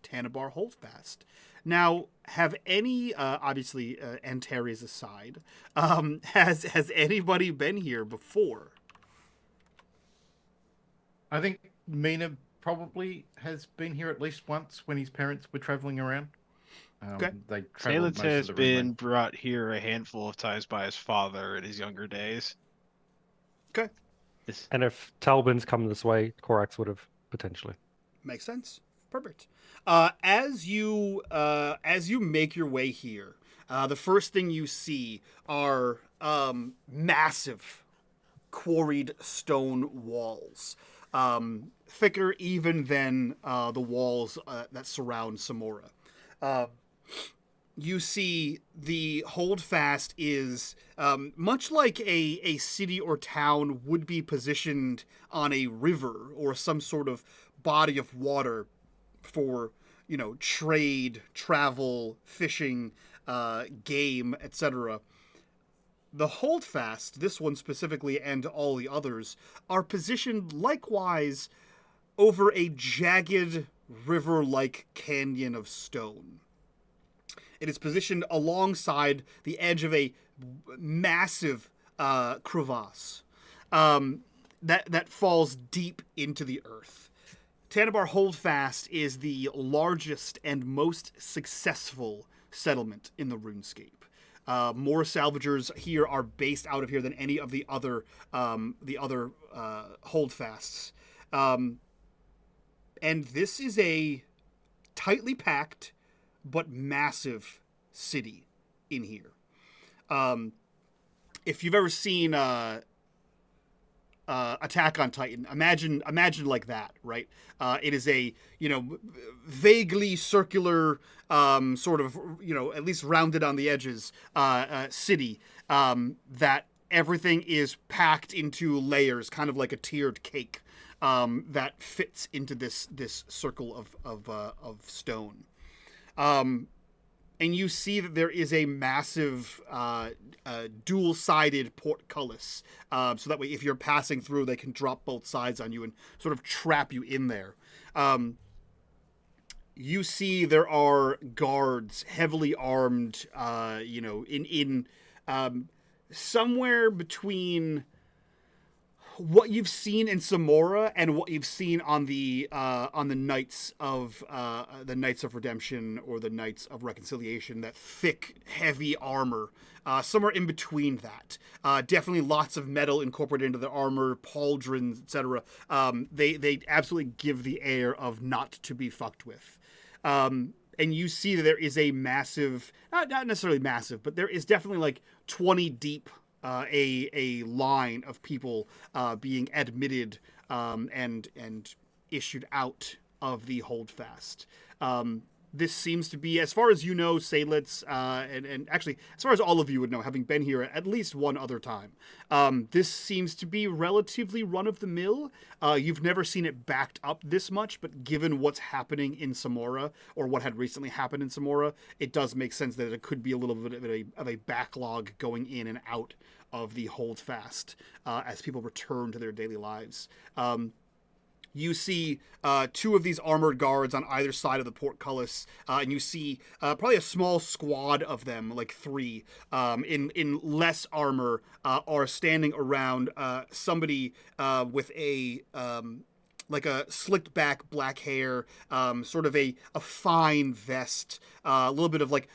Tanabar Holdfast. Now, have any, obviously, Antares aside, has anybody been here before? I think Mina probably has been here at least once when his parents were traveling around. Okay. They traveled Seydlitz most has of the ring been road. brought here a handful of times by his father in his younger days. Okay. And if Talbin's come this way, Korax would have potentially. Makes sense. Perfect. As you make your way here, the first thing you see are massive quarried stone walls, thicker even than the walls that surround Samora. You see the holdfast is much like a city or town would be positioned on a river or some sort of body of water for trade, travel, fishing, game, etc. The holdfast, this one specifically and all the others, are positioned likewise over a jagged river-like canyon of stone. It is positioned alongside the edge of a massive crevasse that falls deep into the earth. Tanabar Holdfast is the largest and most successful settlement in the RuneScape. More salvagers here are based out of here than any of the other holdfasts. And this is a tightly packed but massive city in here. If you've ever seen Attack on Titan. Imagine like that, right? It is a vaguely circular, sort of at least rounded on the edges city that everything is packed into layers, kind of like a tiered cake that fits into this circle of stone. And you see that there is a massive dual-sided portcullis, so that way if you're passing through, they can drop both sides on you and sort of trap you in there. You see there are guards, heavily armed, in somewhere between what you've seen in Samora and what you've seen on the Knights of Redemption or the Knights of Reconciliation, that thick, heavy armor. Somewhere in between that, definitely lots of metal incorporated into their armor, pauldrons, etc. They absolutely give the air of not to be fucked with. And you see that there is a massive, not necessarily massive, but there is definitely like 20 deep. A line of people being admitted and issued out of the holdfast. This seems to be, as far as you know, Seydlitz, and actually, as far as all of you would know, having been here at least one other time, this seems to be relatively run-of-the-mill. You've never seen it backed up this much, but given what's happening in Samora, or what had recently happened in Samora, it does make sense that it could be a little bit of a backlog going in and out of the holdfast as people return to their daily lives. You see two of these armored guards on either side of the portcullis, and you see probably a small squad of them, like three, in less armor, are standing around somebody with a like a slicked back black hair, sort of a fine vest, a little bit of like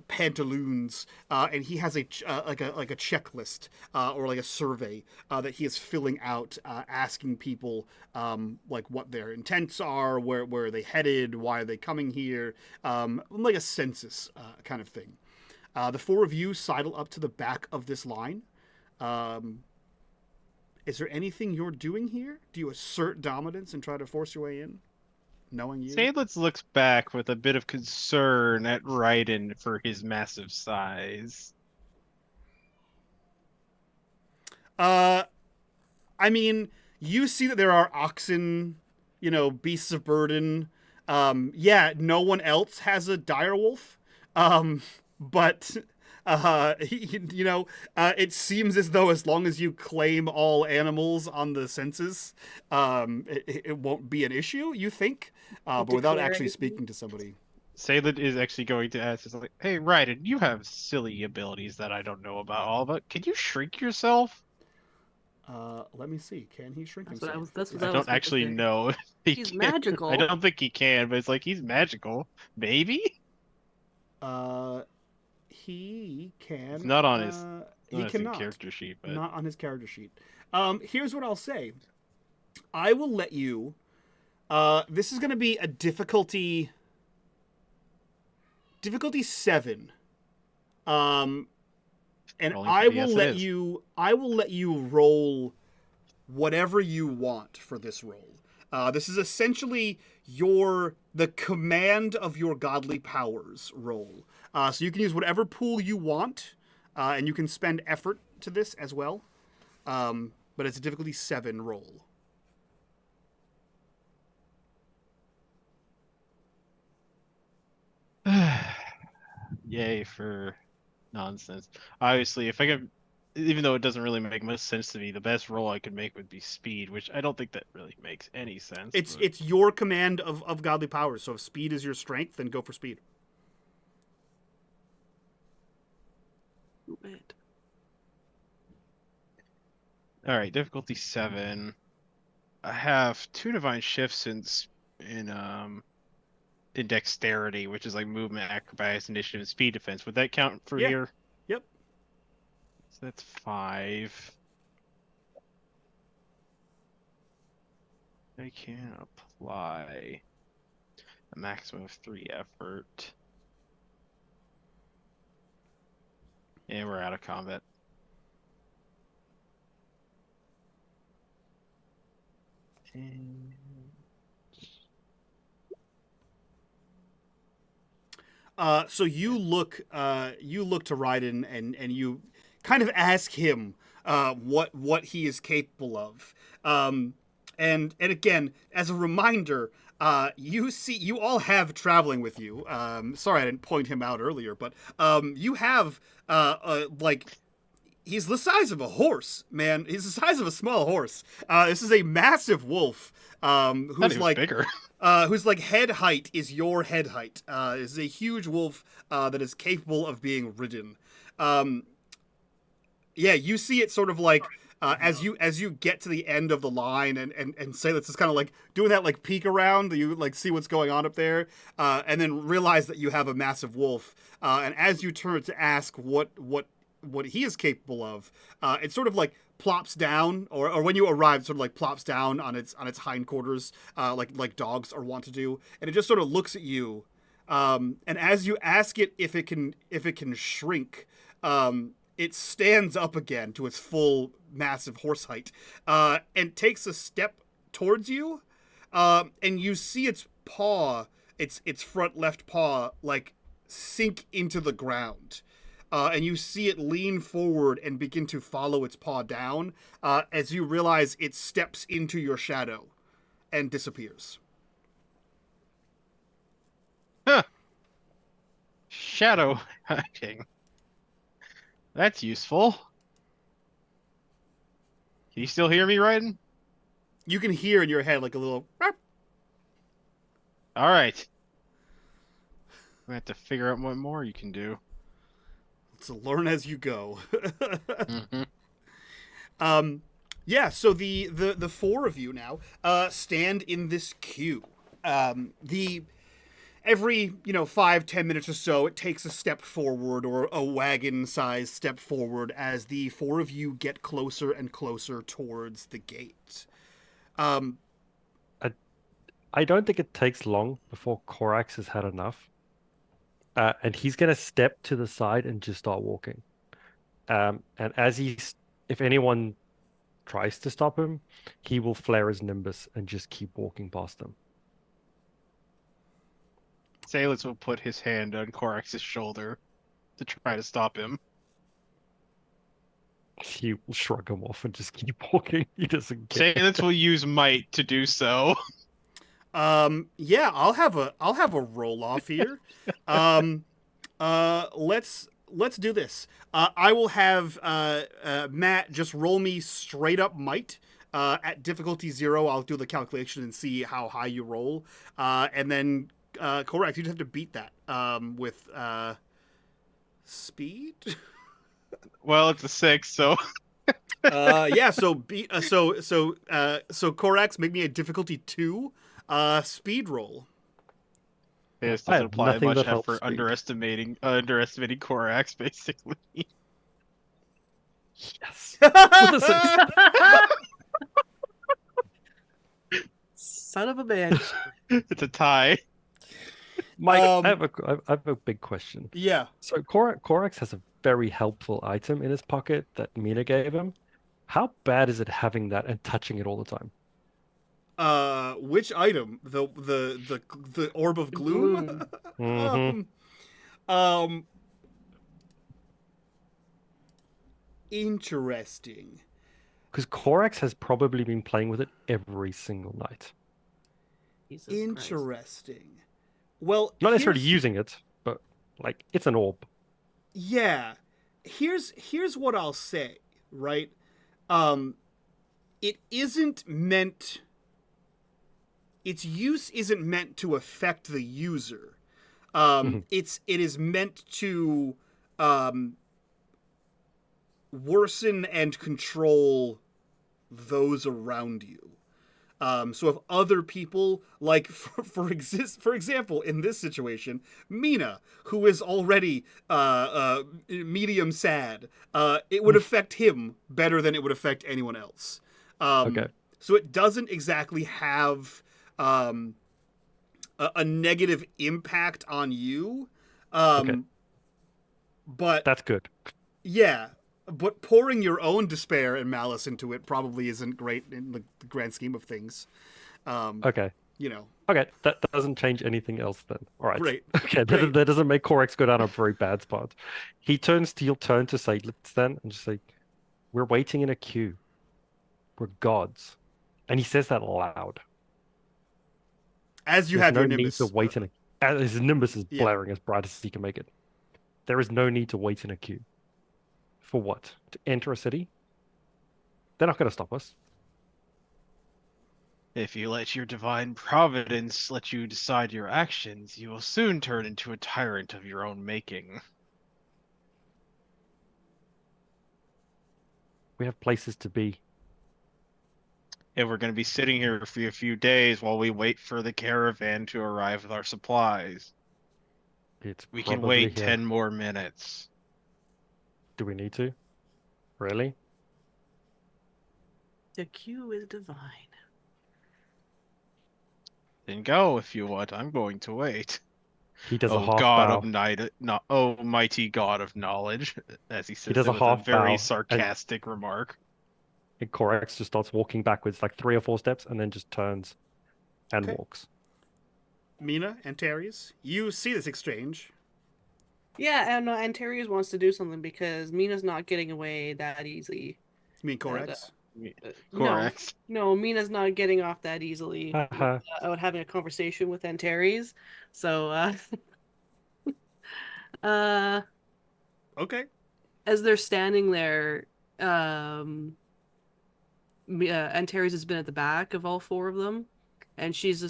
pantaloons, and he has a checklist or like a survey that he is filling out, asking people like what their intents are, where are they headed, why are they coming here, like a census kind of thing. The four of you sidle up to the back of this line. Is there anything you're doing here? Do you assert dominance and try to force your way in, knowing you? Seydlitz looks back with a bit of concern at Raiden for his massive size. I mean, you see that there are oxen, beasts of burden. Yeah, no one else has a direwolf. But it seems as though as long as you claim all animals on the census, it won't be an issue, you think, but without actually speaking to somebody. Seydlitz is actually going to ask, is like, hey, Raiden, you have silly abilities that I don't know about all about. Can you shrink yourself? Let me see. Can he shrink himself? I don't actually know if He's can. magical. I don't think he can, but it's like he's magical. Maybe? He can. It's not on his he cannot. Character sheet, but not on his character sheet. Here's what I'll say. I will let you. This is going to be a difficulty 7. And I will let you roll whatever you want for this roll. This is essentially the command of your godly powers roll. So you can use whatever pool you want, and you can spend effort to this as well. But it's a difficulty 7 roll. Yay for nonsense. Obviously, if I could, even though it doesn't really make much sense to me, the best roll I could make would be speed, which I don't think that really makes any sense. It's your command of godly powers. So if speed is your strength, then go for speed. All right, difficulty 7. I have 2 divine shifts in dexterity, which is like movement, acrobatics, initiative, and speed defense. Would that count for here? Yep. So that's 5. I can apply a maximum of 3 effort. And we're out of combat. So you look to Raiden and you kind of ask him what he is capable of. And again, as a reminder, you all have traveling with you. Sorry I didn't point him out earlier, but you have like he's the size of a horse, man. He's the size of a small horse. This is a massive wolf. Who's like bigger. Whose like head height is your head height. Is a huge wolf that is capable of being ridden. Yeah, you see it sort of like as you get to the end of the line and Seydlitz is kind of like doing that like peek around. You like see what's going on up there, and then realize that you have a massive wolf. And as you turn to ask what he is capable of, it sort of like plops down, or when you arrive, sort of like plops down on its hindquarters, like dogs are wont to do, and it just sort of looks at you. And as you ask it if it can shrink, it stands up again to its full massive horse height, and takes a step towards you, and you see its paw, its front left paw, like sink into the ground. And you see it lean forward and begin to follow its paw down, as you realize it steps into your shadow and disappears. Huh. Shadow hacking. That's useful. Can you still hear me, Raiden? You can hear in your head like a little... All right. I have to figure out what more you can do. To learn as you go. Mm-hmm. Yeah, so the four of you now stand in this queue. Every 5-10 minutes or so, it takes a step forward, or a wagon-sized step forward, as the four of you get closer and closer towards the gate. I don't think it takes long before Korax has had enough. And he's going to step to the side and just start walking. And if anyone tries to stop him, he will flare his Nimbus and just keep walking past them. Seydlitz will put his hand on Korax's shoulder to try to stop him. He will shrug him off and just keep walking. He doesn't care. Seydlitz will use might to do so. Yeah, I'll have a roll off here. Let's do this. I will have Matt just roll me straight up might. At difficulty 0, I'll do the calculation and see how high you roll. And then correct, you just have to beat that with speed. Well, it's a 6, so Yeah, so Korax, make me a difficulty 2 speed roll. this I doesn't have apply nothing much that helps for speed. underestimating Korax, basically. Yes. With a 6. Son of a bitch. It's a tie. Mike, I have a big question. Yeah. So Korax has a very helpful item in his pocket that Mina gave him. How bad is it having that and touching it all the time? Which item? The orb of gloom? Mhm. Interesting. Because Korax has probably been playing with it every single night. Jesus Christ. Interesting. Well, Not necessarily here's- using it, but like it's an orb. Yeah. Here's what I'll say, right? It isn't meant, its use isn't meant to affect the user. It is meant to worsen and control those around you. So if other people, like for example, in this situation, Mina, who is already medium sad, it would affect him better than it would affect anyone else. Okay. So it doesn't exactly have a negative impact on you. Okay. But That's good. yeah, but pouring your own despair and malice into it probably isn't great in the grand scheme of things. Okay. You know, Okay, that doesn't change anything else then. All right. great. Okay, Great. that doesn't make Corex go down a very bad spot. He turns to turn to Seydlitz then and just like, we're waiting in a queue. We're gods. And he says that loud. As you There's have no your need Nimbus. to wait in a his Nimbus is Yeah. blaring as bright as he can make it. There is no need to wait in a queue. For what? To enter a city? They're not going to stop us. If you let your divine providence let you decide your actions, you will soon turn into a tyrant of your own making. We have places to be. If we're going to be sitting here for a few days while we wait for the caravan to arrive with our supplies, It's we can probably wait here. 10 more minutes. Do we need to? Really? The queue is divine. Then go if you want. I'm going to wait. He does a Oh half God bow. of night, not oh mighty God of knowledge, as he says does it a with a half bow, very and- sarcastic remark. And Corex just starts walking backwards like 3 or 4 steps and then just turns and Okay. walks. Mina and Teres, you see this exchange. Yeah, and Terriers wants to do something because Mina's not getting away that easily. You mean Corex? Correct. No, Mina's not getting off that easily Uh-huh. without having a conversation with Antares. So, Okay. as they're standing there, Antares has been at the back of all 4 of them, and she's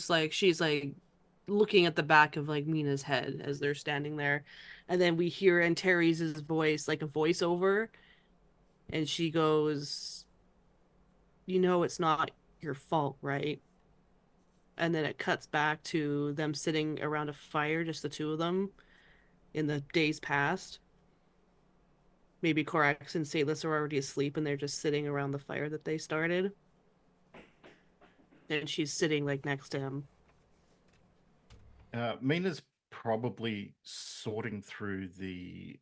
looking at the back of like Mina's head as they're standing there, and then we hear Antares' voice, like a voiceover, and she goes, "You know, it's not your fault, right?" And then it cuts back to them sitting around a fire, just the 2 of them, in the days past. Maybe Korax and Seydlitz are already asleep and they're just sitting around the fire that they started. And she's sitting like next to him. Mina's probably sorting through the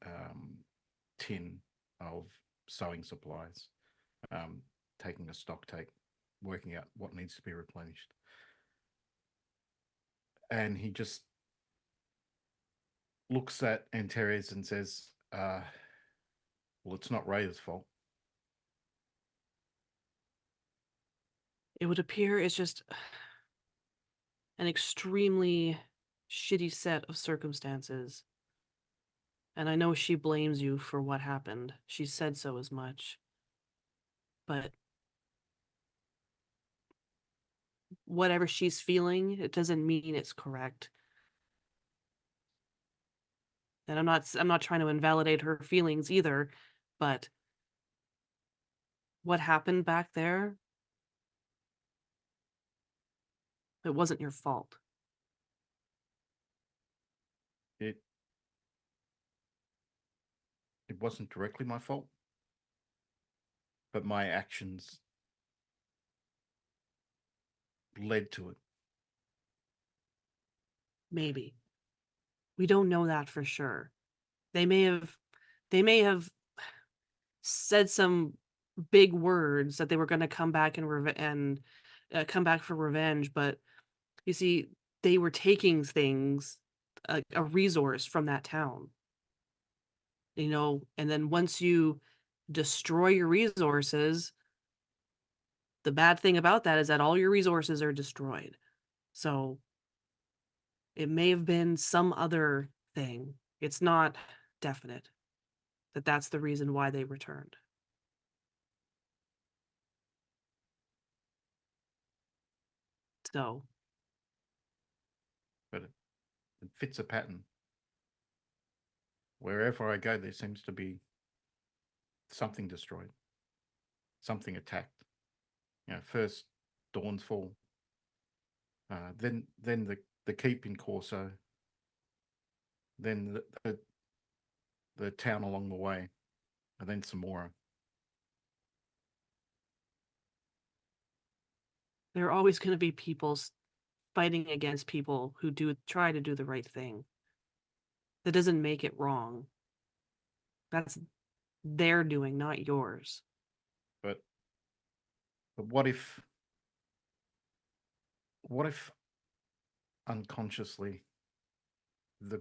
tin of sewing supplies, taking a stock take, working out what needs to be replenished. And he just looks at Antares and says, well, it's not Ray's fault. It would appear it's just an extremely shitty set of circumstances. And I know she blames you for what happened. She said so as much. But whatever she's feeling, it doesn't mean it's correct. And I'm not trying to invalidate her feelings either, but what happened back there, it wasn't your fault. It wasn't directly my fault, but my actions led to it. Maybe. We don't know that for sure. They may have said some big words that they were going to come back and come back for revenge, but you see, they were taking things, a resource from that town. You know, and then once you destroy your resources, the bad thing about that is that all your resources are destroyed. So it may have been some other thing. It's not definite that that's the reason why they returned. So, But it fits a pattern. Wherever I go, there seems to be something destroyed, something attacked. You know, first Dawn's Fall, then the keep in Corso, then the town along the way, and then some more. there are always going to be people fighting against people who try to do the right thing. That doesn't make it wrong. they're doing, not yours. But what if unconsciously the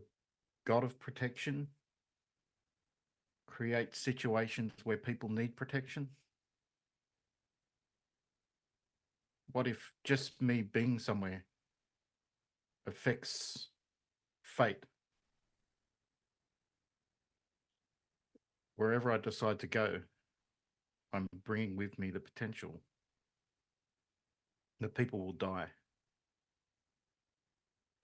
god of protection creates situations where people need protection? What if just me being somewhere affects fate? Wherever I decide to go, I'm bringing with me the potential that people will die.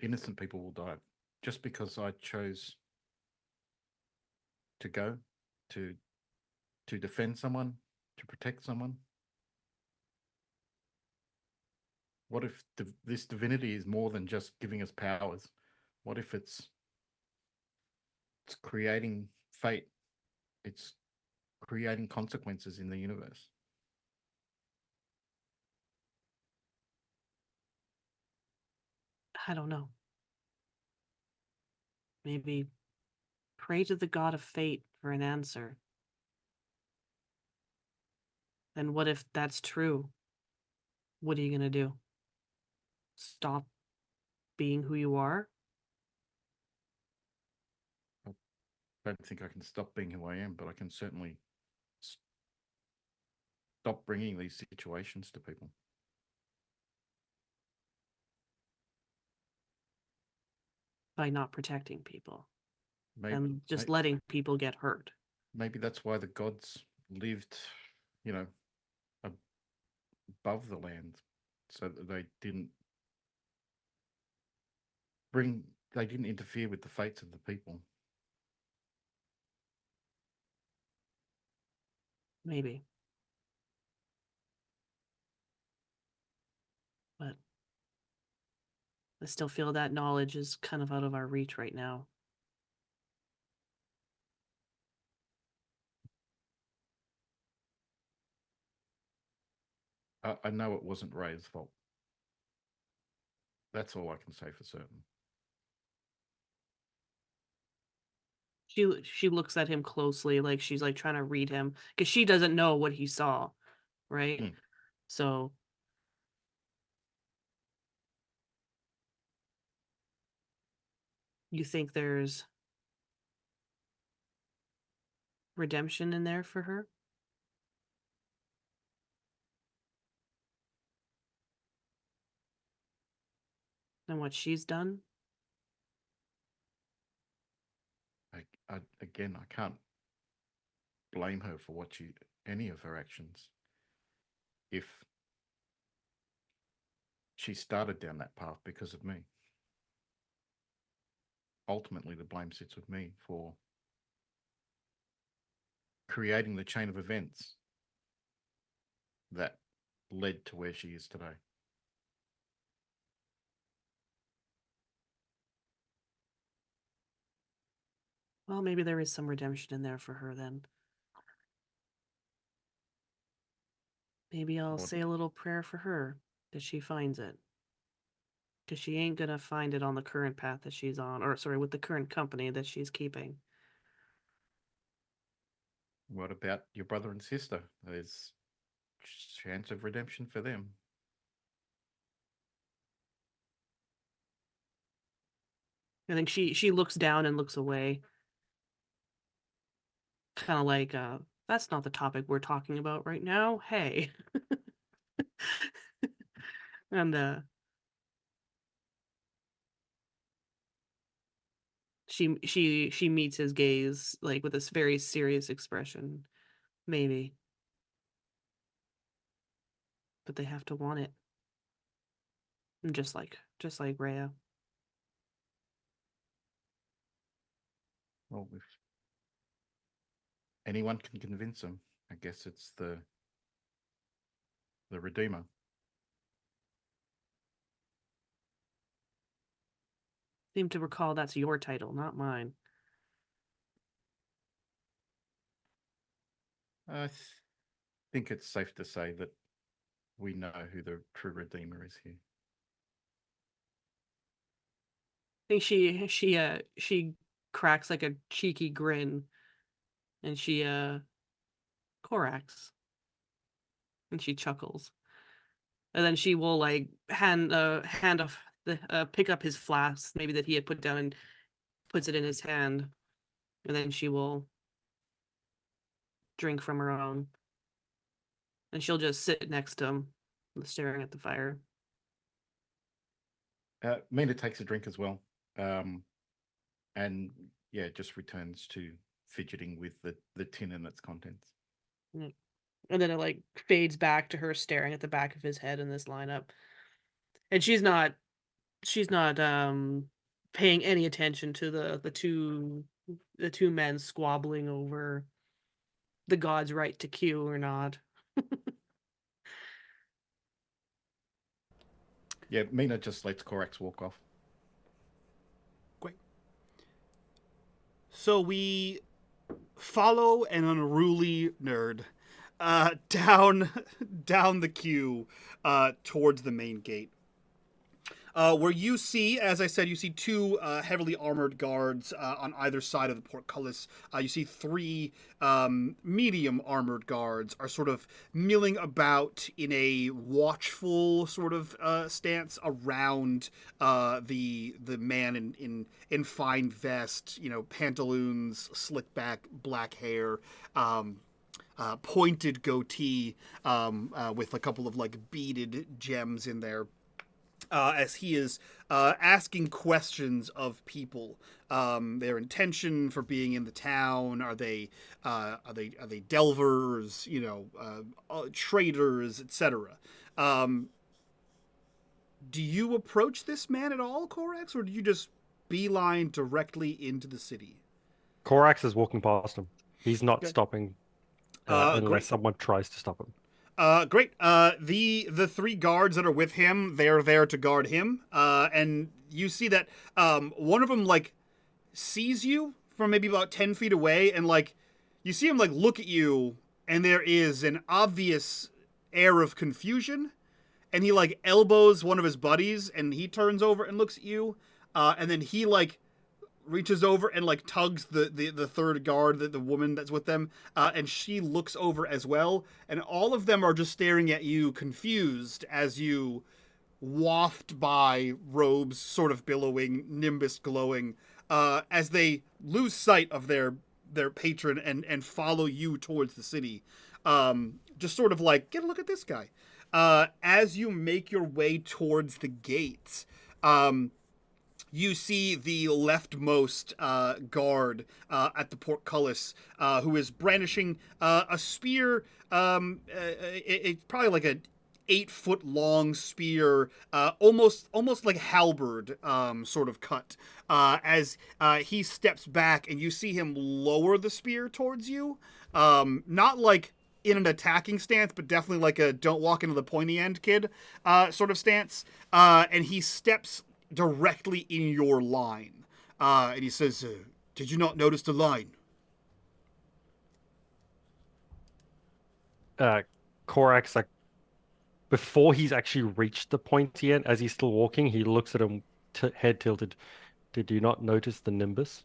Innocent people will die just because I chose to go to defend someone, to protect someone. What if this divinity is more than just giving us powers? What if it's creating fate? It's creating consequences in the universe. I don't know. Maybe pray to the god of fate for an answer. And what if that's true? What are you going to do? Stop being who you are? I don't think I can stop being who I am, but I can certainly stop bringing these situations to people. By not protecting people. Maybe, And just letting people get hurt. Maybe that's why the gods lived, above the land, so that they didn't interfere with the fates of the people. Maybe. But I still feel that knowledge is kind of out of our reach right now. I know it wasn't Ray's fault. That's all I can say for certain. She looks at him closely, like she's like trying to read him, because she doesn't know what he saw, right? So you think there's redemption in there for her? And what she's done? Again, I can't blame her for any of her actions. If she started down that path because of me, ultimately the blame sits with me for creating the chain of events that led to where she is today. Well, maybe there is some redemption in there for her then. Maybe I'll say a little prayer for her that she finds it. Because she ain't gonna find it on the current path that she's on, or sorry, with the current company that she's keeping. What about your brother and sister? There's chance of redemption for them. I think she looks down and looks away. Kind of like, that's not the topic we're talking about right now. Hey. And she meets his gaze like with this very serious expression. Maybe. But they have to want it. And just like Rhea. Well, if anyone can convince them, I guess it's the Redeemer. Seem to recall that's your title, not mine. I think it's safe to say that we know who the true Redeemer is here. I think she cracks like a cheeky grin, and she Corax. And she chuckles. And then she will like hand off the pick up his flask, maybe that he had put down, and puts it in his hand. And then she will drink from her own. And she'll just sit next to him, staring at the fire. Mina takes a drink as well. And yeah, just returns to fidgeting with the tin and its contents. And then it like fades back to her staring at the back of his head in this lineup. And she's not paying any attention to the two men squabbling over the god's right to queue or not. Yeah, Mina just lets Corax walk off. Great. So we follow an unruly nerd down the queue towards the main gate. Where you see, as I said, you see two heavily armored guards on either side of the portcullis. You see three medium armored guards are sort of milling about in a watchful sort of stance around the man in fine vest, pantaloons, slick back black hair. Pointed goatee with a couple of like beaded gems in there. As he is asking questions of people, their intention for being in the town. Are they delvers? Traders, etc. Do you approach this man at all, Corax, or do you just beeline directly into the city? Corax is walking past him. He's not stopping unless great. someone tries to stop him. Great. The three guards that are with him, they're there to guard him. And you see that one of them like sees you from maybe about 10 feet away, and like you see him like look at you, and there is an obvious air of confusion, and he like elbows one of his buddies, and he turns over and looks at you, and then he like reaches over and like tugs the third guard, the woman that's with them, and she looks over as well, and all of them are just staring at you confused as you waft by, robes sort of billowing, nimbus glowing, as they lose sight of their patron and follow you towards the city, just sort of like, get a look at this guy. As you make your way towards the gates, you see the leftmost guard at the portcullis, who is brandishing a spear. It's probably like a 8-foot-long spear, almost like halberd sort of cut. As he steps back, and you see him lower the spear towards you, not like in an attacking stance, but definitely like a don't walk into the pointy end kid sort of stance. And he steps directly in your line, and he says, did you not notice the line? Corax, like before he's actually reached the pointy end, as he's still walking, he looks at him, head tilted. Did you not notice the nimbus?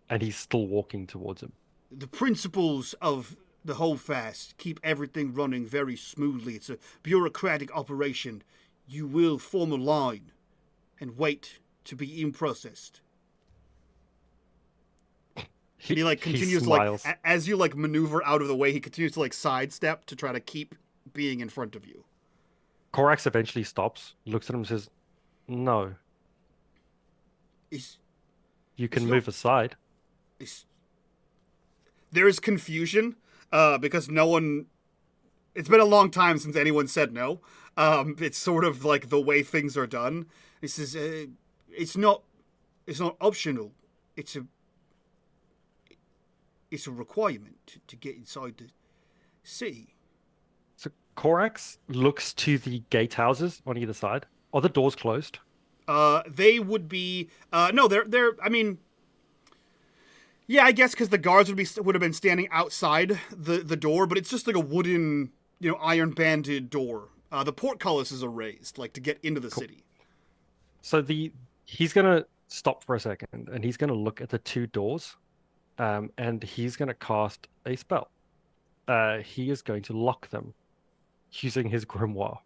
And he's still walking towards him. The principles of the holdfast keep everything running very smoothly. It's a bureaucratic operation. You will form a line and wait to be in processed. And he like continues to like, as you like maneuver out of the way, he continues to like sidestep to try to keep being in front of you. Corax eventually stops, looks at him and says, no. You can move aside. There is confusion because no one... It's been a long time since anyone said no. It's sort of like the way things are done. He says, it's not optional. It's a requirement to get inside the city. So Corax looks to the gatehouses on either side. Are the doors closed? They would be no, they're I mean, yeah, I guess because the guards would have been standing outside the door, but it's just like a wooden, iron banded door. The portcullises are raised, like to get into the city. So he's gonna stop for a second, and he's gonna look at the two doors, and he's gonna cast a spell. he is going to lock them using his grimoire.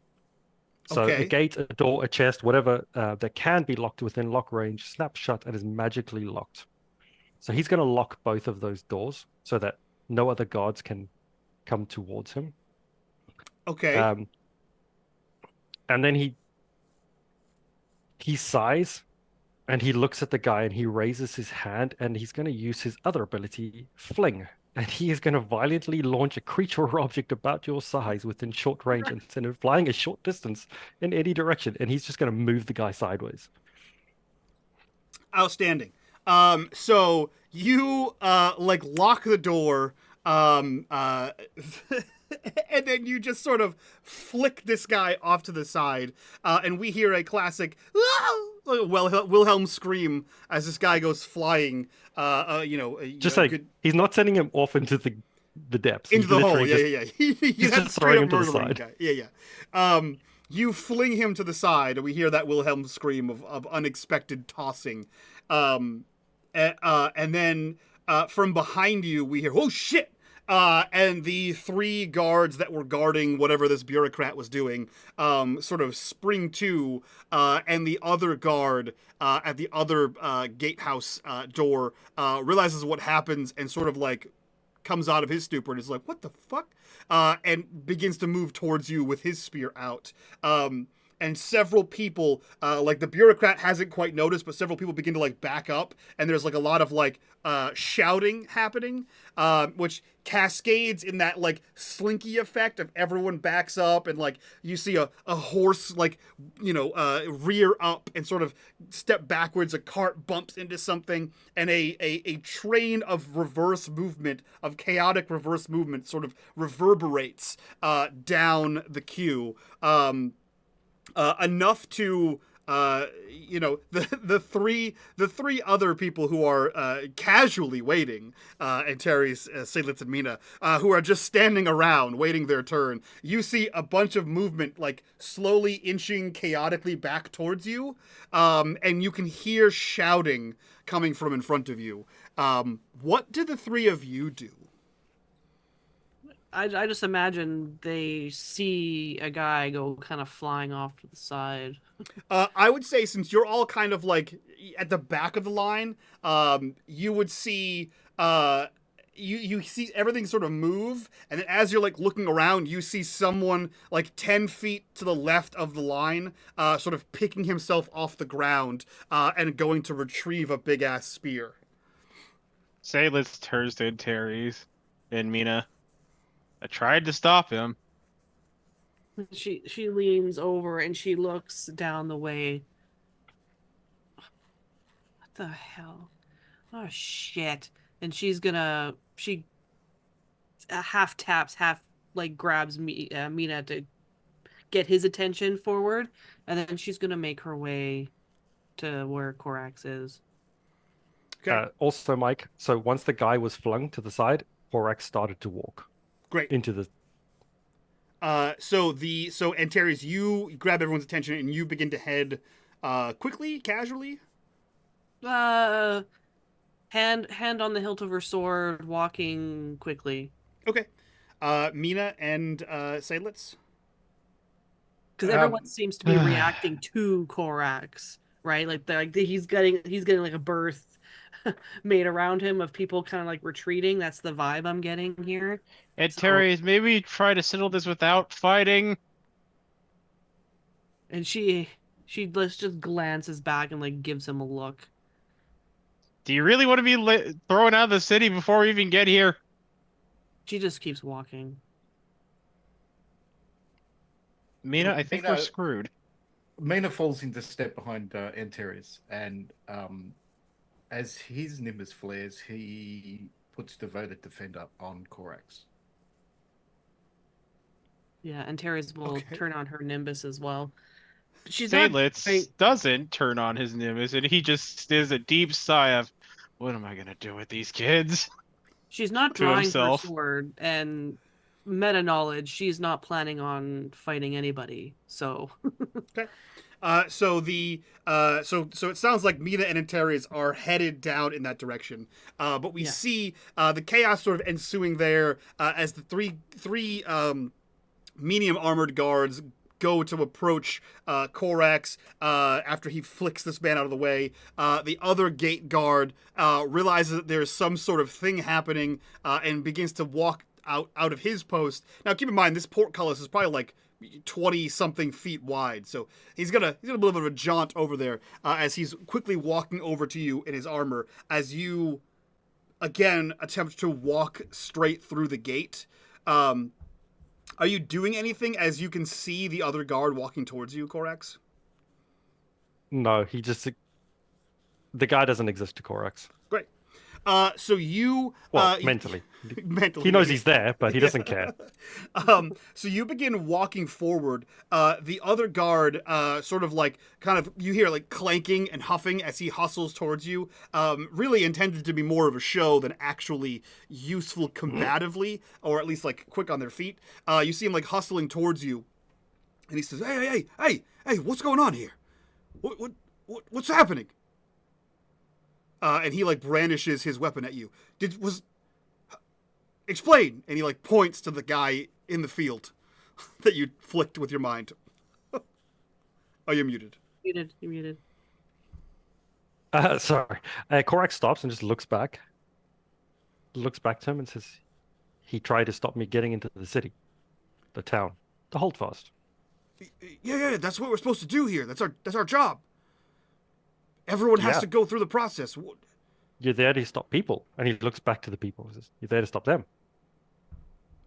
So Okay. a gate, a door, a chest, whatever that can be locked within lock range, snaps shut and is magically locked. So he's going to lock both of those doors so that no other guards can come towards him. Okay. And then he sighs and he looks at the guy and he raises his hand and he's going to use his other ability, Fling. And he is going to violently launch a creature or object about your size within short range instead of flying a short distance in any direction. And he's just going to move the guy sideways. Outstanding. So you like lock the door, and then you just sort of flick this guy off to the side, and we hear a classic Wilhelm scream as this guy goes flying. Just like he's not sending him off into the depths, into the hole. Yeah. He's That's just throwing him to the side. Guy. Yeah. You fling him to the side, and we hear that Wilhelm scream of unexpected tossing. And then from behind you, we hear, "Oh shit!" And the 3 guards that were guarding whatever this bureaucrat was doing sort of spring to, and the other guard at the other gatehouse door realizes what happens and sort of like comes out of his stupor and is like, "What the fuck?" And begins to move towards you with his spear out. And several people, like the bureaucrat hasn't quite noticed, but several people begin to like back up, and there's like a lot of like shouting happening, which cascades in that like slinky effect of everyone backs up, and like you see a horse like rear up and sort of step backwards, a cart bumps into something, and a train of reverse movement, of chaotic reverse movement, sort of reverberates down the queue. Enough to the three other people who are casually waiting, Antares, Seydlitz, and Mina, who are just standing around waiting their turn. You see a bunch of movement, like slowly inching chaotically back towards you, and you can hear shouting coming from in front of you. What did the 3 of you do? I just imagine they see a guy go kind of flying off to the side. I would say, since you're all kind of like at the back of the line, you would see you see everything sort of move, and then as you're like looking around, you see someone like 10 feet to the left of the line, sort of picking himself off the ground and going to retrieve a big ass spear. Seydlitz turns to Antares and Mina. I tried to stop him. She leans over and she looks down the way. What the hell? Oh shit! And she half taps, half like grabs Mina to get his attention forward, and then she's gonna make her way to where Korax is. Okay. Also, Mike. So once the guy was flung to the side, Korax started to walk. Great. Into the. So Antares, you grab everyone's attention and you begin to head quickly, casually. Hand on the hilt of her sword, walking quickly. Okay. Mina and Seydlitz. Because everyone seems to be reacting to Korax, right? Like he's getting like a berth made around him of people kind of like retreating. That's the vibe I'm getting here. Antares, maybe try to settle this without fighting. And she just glances back and like gives him a look. Do you really want to be thrown out of the city before we even get here? She just keeps walking. Mina, I think we're screwed. Mina falls into step behind Antares, and as his nimbus flares, he puts devoted defender on Korax. Yeah, and Teres will turn on her nimbus as well. She's Seydlitz doesn't turn on his nimbus, and he just does a deep sigh of, "What am I gonna do with these kids?" She's not drawing her sword, and meta knowledge, she's not planning on fighting anybody. So, okay. So it sounds like Mina and Antares are headed down in that direction. But we see the chaos sort of ensuing there as the three medium armored guards go to approach Korax after he flicks this man out of the way. The other gate guard realizes that there's some sort of thing happening and begins to walk out of his post. Now, keep in mind, this portcullis is probably like 20-something feet wide, so he's got a little bit of a jaunt over there as he's quickly walking over to you in his armor as you again attempt to walk straight through the gate. Are you doing anything as you can see the other guard walking towards you, Korax? No, the guy doesn't exist to Korax. Great. So you... mentally. Mentally. He knows he's there, but he doesn't care. So you begin walking forward. The other guard sort of like, kind of, you hear like clanking and huffing as he hustles towards you. Really intended to be more of a show than actually useful combatively, or at least like quick on their feet. You see him like hustling towards you. And he says, hey, what's going on here? What's happening? And he like brandishes his weapon at you. Explain. And he like points to the guy in the field that you flicked with your mind. Oh, you're muted. You're muted. Sorry. Korax stops and just looks back. Looks back to him and says, he tried to stop me getting into the city. The town. The Holdfast. Yeah, that's what we're supposed to do here. That's our job. Everyone has to go through the process. You're there to stop people. And he looks back to the people and says, you're there to stop them.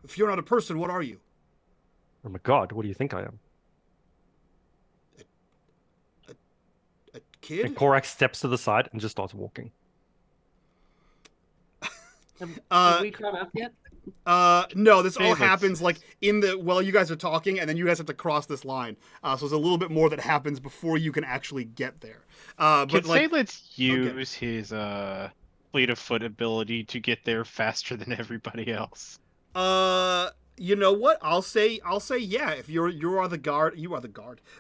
If you're not a person, what are you? Oh my god, what do you think I am? A kid? And Korax steps to the side and just starts walking. Have we caught up yet? No, this all Seydlitz. happens like while you guys are talking, and then you guys have to cross this line. So there's a little bit more that happens before you can actually get there. Can But like, Seydlitz use his fleet of foot ability to get there faster than everybody else? you know what? I'll say yeah. If you are the guard,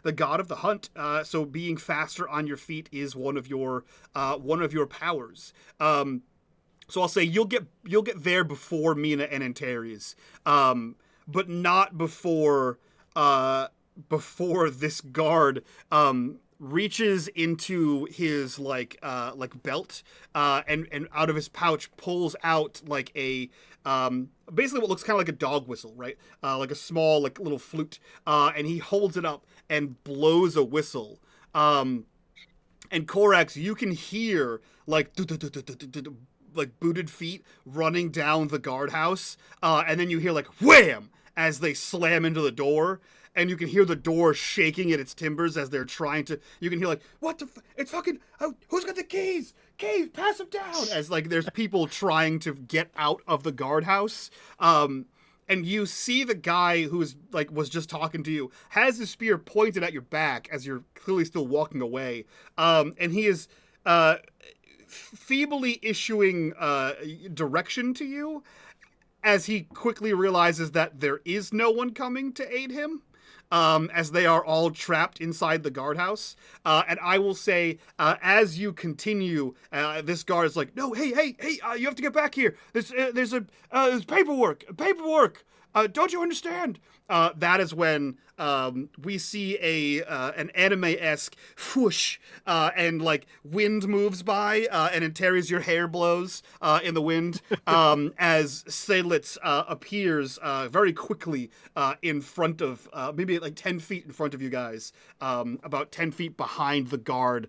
the god of the hunt. So being faster on your feet is one of your powers. So I'll say you'll get there before Mina and Antares, but not before this guard reaches into his like belt and out of his pouch pulls out like a basically what looks kind of like a dog whistle, right? Like a small like little flute, and he holds it up and blows a whistle. And Korax, you can hear like booted feet running down the guardhouse, and then you hear like wham as they slam into the door, and you can hear the door shaking at its timbers as they're trying to. You can hear like, what the? It's fucking. Oh, who's got the keys? Keys, pass them down. As like there's people trying to get out of the guardhouse. And you see the guy who's like was just talking to you has his spear pointed at your back as you're clearly still walking away. And he is feebly issuing direction to you as he quickly realizes that there is no one coming to aid him, as they are all trapped inside the guardhouse. And I will say, as you continue, this guard is like, no, hey, you have to get back here. There's paperwork. Don't you understand? That is when we see an anime-esque whoosh, and like wind moves by, and Antares, your hair blows in the wind, as Seydlitz appears very quickly in front of, maybe like 10 feet in front of you guys, about 10 feet behind the guard,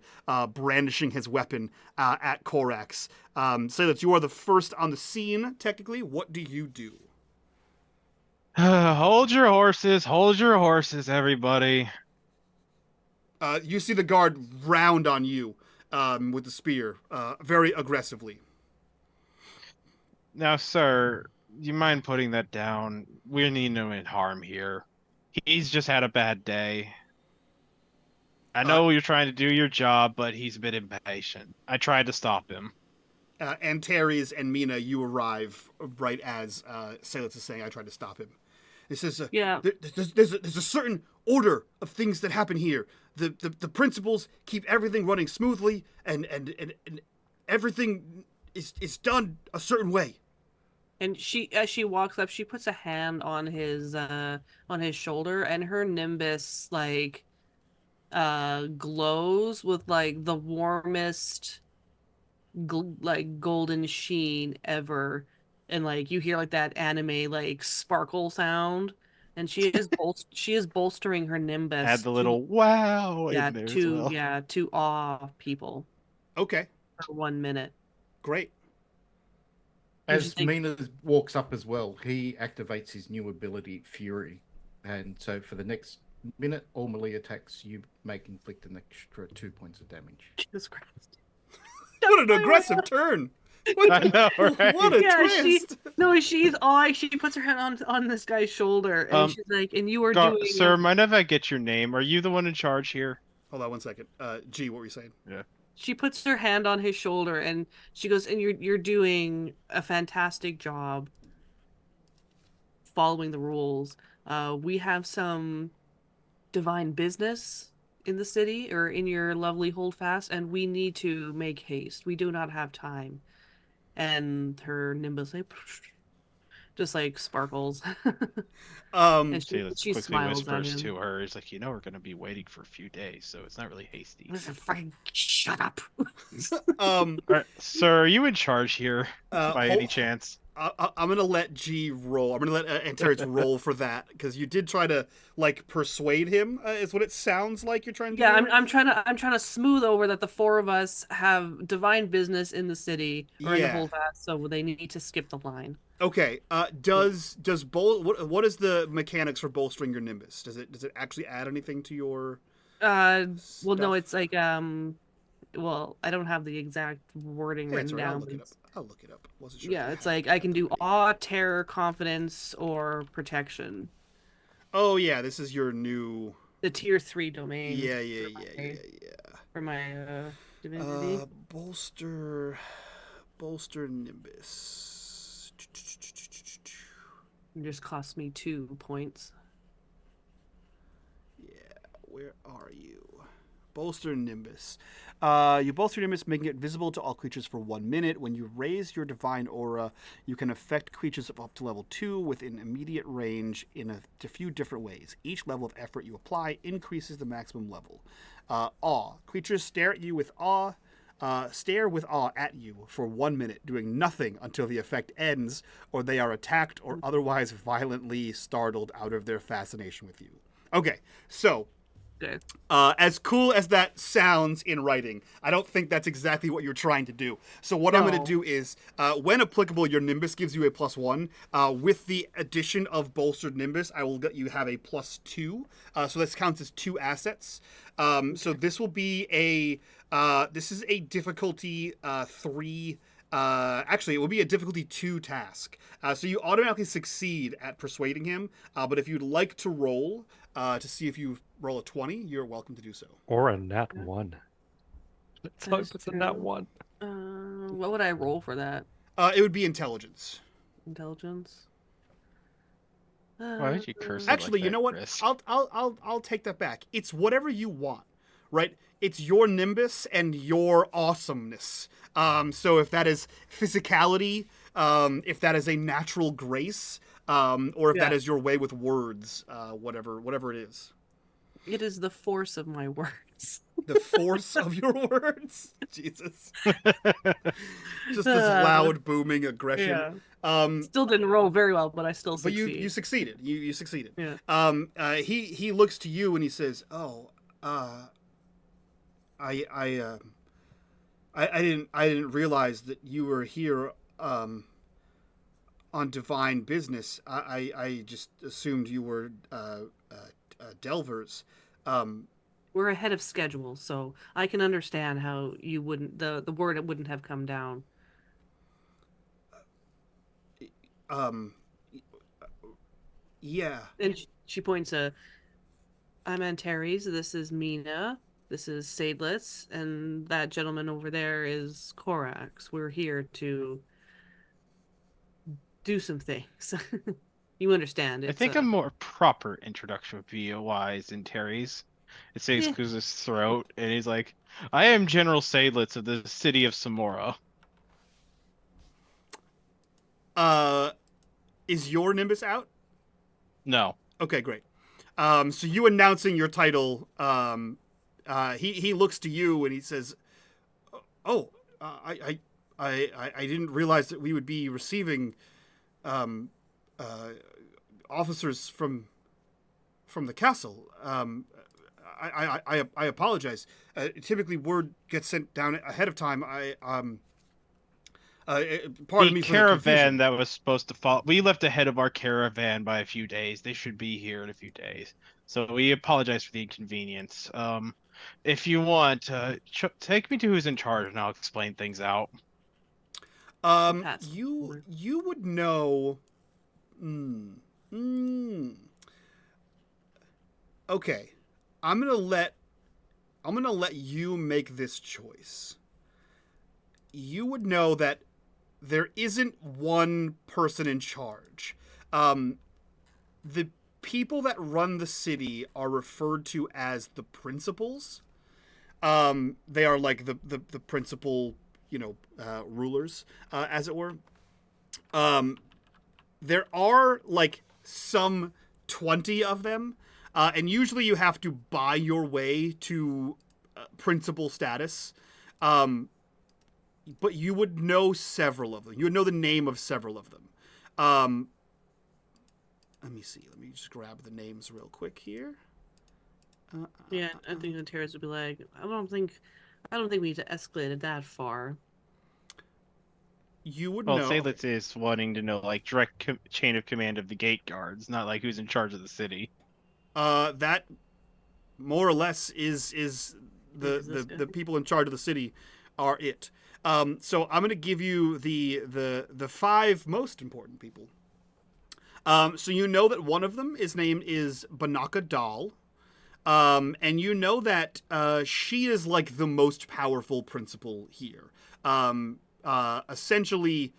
brandishing his weapon at Korax. Seydlitz, you are the first on the scene, technically. What do you do? Hold your horses, everybody. You see the guard round on you with the spear, very aggressively. Now, sir, do you mind putting that down? We need no harm here. He's just had a bad day. I know you're trying to do your job, but he's a bit impatient. I tried to stop him. Antares and Mina, you arrive right as Seydlitz is saying, I tried to stop him. It says, Yeah. There's a certain order of things that happen here. The principals keep everything running smoothly, and everything is done a certain way. And she, as she walks up, she puts a hand on his shoulder, and her nimbus like glows with like the warmest like golden sheen ever, and like you hear like that anime like sparkle sound, and she is bolstering her nimbus Add the to little wow in there as well. to awe people Okay, for 1 minute. great. And As she's like, Mina walks up as well, he activates his new ability, Fury. And so for the next minute, all melee attacks you make inflict an extra 2 points of damage. Jesus Christ. What an aggressive turn! I know, right? What a Yeah, twist! she's awing. She puts her hand on this guy's shoulder, and she's like, "And you are doing, Sir, mind if I get your name? Are you the one in charge here? Hold on 1 second. G, what were you saying? Yeah. She puts her hand on his shoulder, and she goes, "And you're doing a fantastic job following the rules. We have some divine business in the city, or in your lovely holdfast, and we need to make haste. We do not have time." And her nimbus like just like sparkles. And Seydlitz she quickly smiles at whispers him. to her, he's like, we're going to be waiting for a few days, so it's not really hasty. Listen, fucking shut up. All right, sir, are you in charge here by any hold- chance? I'm gonna let G roll. I'm gonna let Antares roll for that because you did try to like persuade him. Is what it sounds like you're trying to Yeah, do. I'm trying to smooth over that the four of us have divine business in the city or in the Yeah. whole fast, so they need to skip the line. Okay. What is the mechanics for bolstering your Nimbus? Does it actually add anything to your? Well, no, stuff? it's like well, I don't have the exact wording Yeah, written it's all right. down. I'll look but it up. it's- I'll look it up. Wasn't sure. Yeah, it's like I can do awe, terror, confidence, or protection. Oh yeah, this is your new. The tier 3 domain. Yeah. For my divinity. Bolster Nimbus. It just cost me 2 points. Yeah, where are you? Bolster Nimbus. You bolster Nimbus, making it visible to all creatures for 1 minute. When you raise your divine aura, you can affect creatures of up to level 2 within immediate range in a few different ways. Each level of effort you apply increases the maximum level. Awe. Creatures stare with awe at you for 1 minute, doing nothing until the effect ends, or they are attacked or otherwise violently startled out of their fascination with you. Okay, so Okay. as cool as that sounds in writing, I don't think that's exactly what you're trying to do. So what I'm going No. to do is, when applicable, your Nimbus gives you a +1. With the addition of bolstered Nimbus, I will let you have a +2. So this counts as 2 assets. So this will be this is a difficulty 3. Actually, it will be a difficulty 2 task. So you automatically succeed at persuading him. But if you'd like to roll to see if you roll a 20, you're welcome to do so. Or a nat 1. Let's That hope is it's a nat true. 1. What would I roll for that? It would be intelligence. Intelligence. Why did you curse it Actually, like you that, know what? Chris? I'll take that back. It's whatever you want, right? It's your Nimbus and your awesomeness. So if that is physicality, if that is a natural grace, or if that Yeah. is your way with words, whatever it is. It is the force of my words. The force of your words. Jesus. Just this loud booming aggression. Still didn't roll very well, but I still But succeed. you succeeded. You succeeded. Yeah. He looks to you and he says, "Oh, I didn't realize that you were here on divine business. I just assumed you were delvers." We're ahead of schedule, so I can understand how you wouldn't the word it wouldn't have come down. Yeah. And she points a, I'm Antares, this is Mina, this is Seydlitz, and that gentleman over there is Korax. We're here to do some things. You understand? I It's think a more proper introduction would be Wise and Terry's. It says Eh. Kuz's throat, and he's like, I am General Seydlitz of the city of Samora. Is your Nimbus out? No. Okay, great. So you announcing your title, he looks to you and he says, "Oh, I didn't realize that we would be receiving officers from the castle. I apologize. Typically, word gets sent down ahead of time. Pardon me The for the confusion. caravan that was supposed to follow, we left ahead of our caravan by a few days. They should be here in a few days. So we apologize for the inconvenience. If you want, take me to who's in charge and I'll explain things out. You would know. Okay, I'm gonna let you make this choice. You would know that there isn't one person in charge. The people that run the city are referred to as the principals. They are like the principal, rulers, as it were. There are like some 20 of them, and usually you have to buy your way to principal status. But you would know several of them. You would know the name of several of them. Let me see. Let me just grab the names real quick here. Yeah, I think the Terrors would be like, I don't think we need to escalate it that far. You would Well, know. Seydlitz is wanting to know like direct chain of command of the gate guards, not like who's in charge of the city. That more or less is the people in charge of the city are it. So I'm going to give you the 5 most important people. So you know that one of them is named Banaka Dal. And you know that she is like the most powerful principal here. Essentially,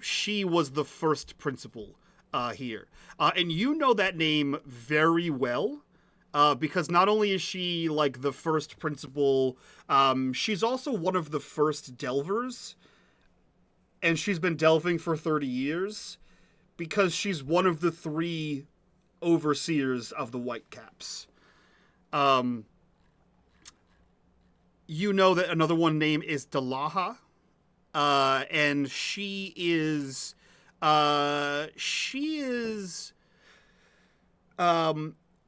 she was the first principal here. And you know that name very well. Because not only is she like the first principal, she's also one of the first delvers, and she's been delving for 30 years because she's one of the 3 overseers of the Whitecaps. You know that another one named is Dalaha, and she is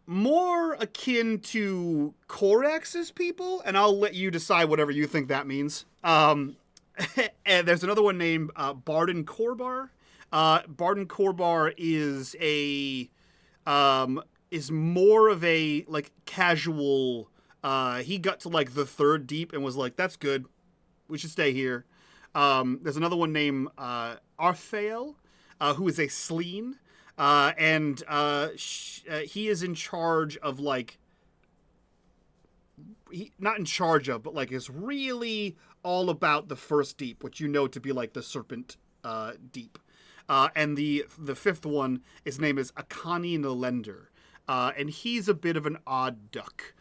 more akin to Corax's people, and I'll let you decide whatever you think that means. And there's another one named Barden Korbar. Barden Korbar is more of a like casual. He got to like the 3rd deep and was like, "That's good, we should stay here." There's another one named Arthael, who is a Sleen. And he is in charge of like, not in charge of, but like is really all about the first deep, which you know to be like the serpent deep. And the 5th one, his name is Akani Nalender, and he's a bit of an odd duck.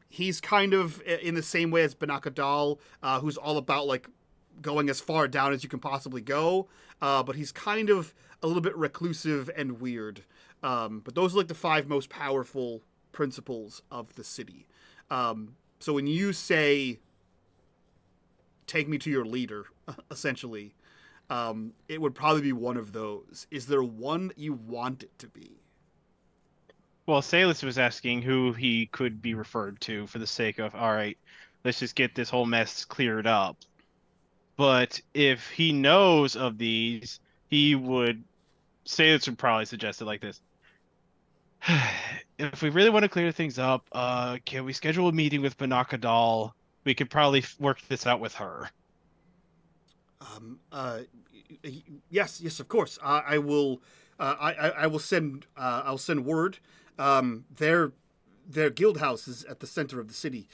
He's kind of in the same way as Banakadal, who's all about like going as far down as you can possibly go, but he's kind of a little bit reclusive and weird. But those are like the 5 most powerful principles of the city. So when you say, "Take me to your leader," essentially, it would probably be one of those. Is there one that you want it to be? Well, Seydlitz was asking who he could be referred to for the sake of, all right, let's just get this whole mess cleared up. But if he knows of these, Seydlitz would probably suggest it like this. If we really want to clear things up, can we schedule a meeting with Banakadal? We could probably work this out with her. Yes, of course. I will. I will send. I'll send word. Their guild house is at the center of the city.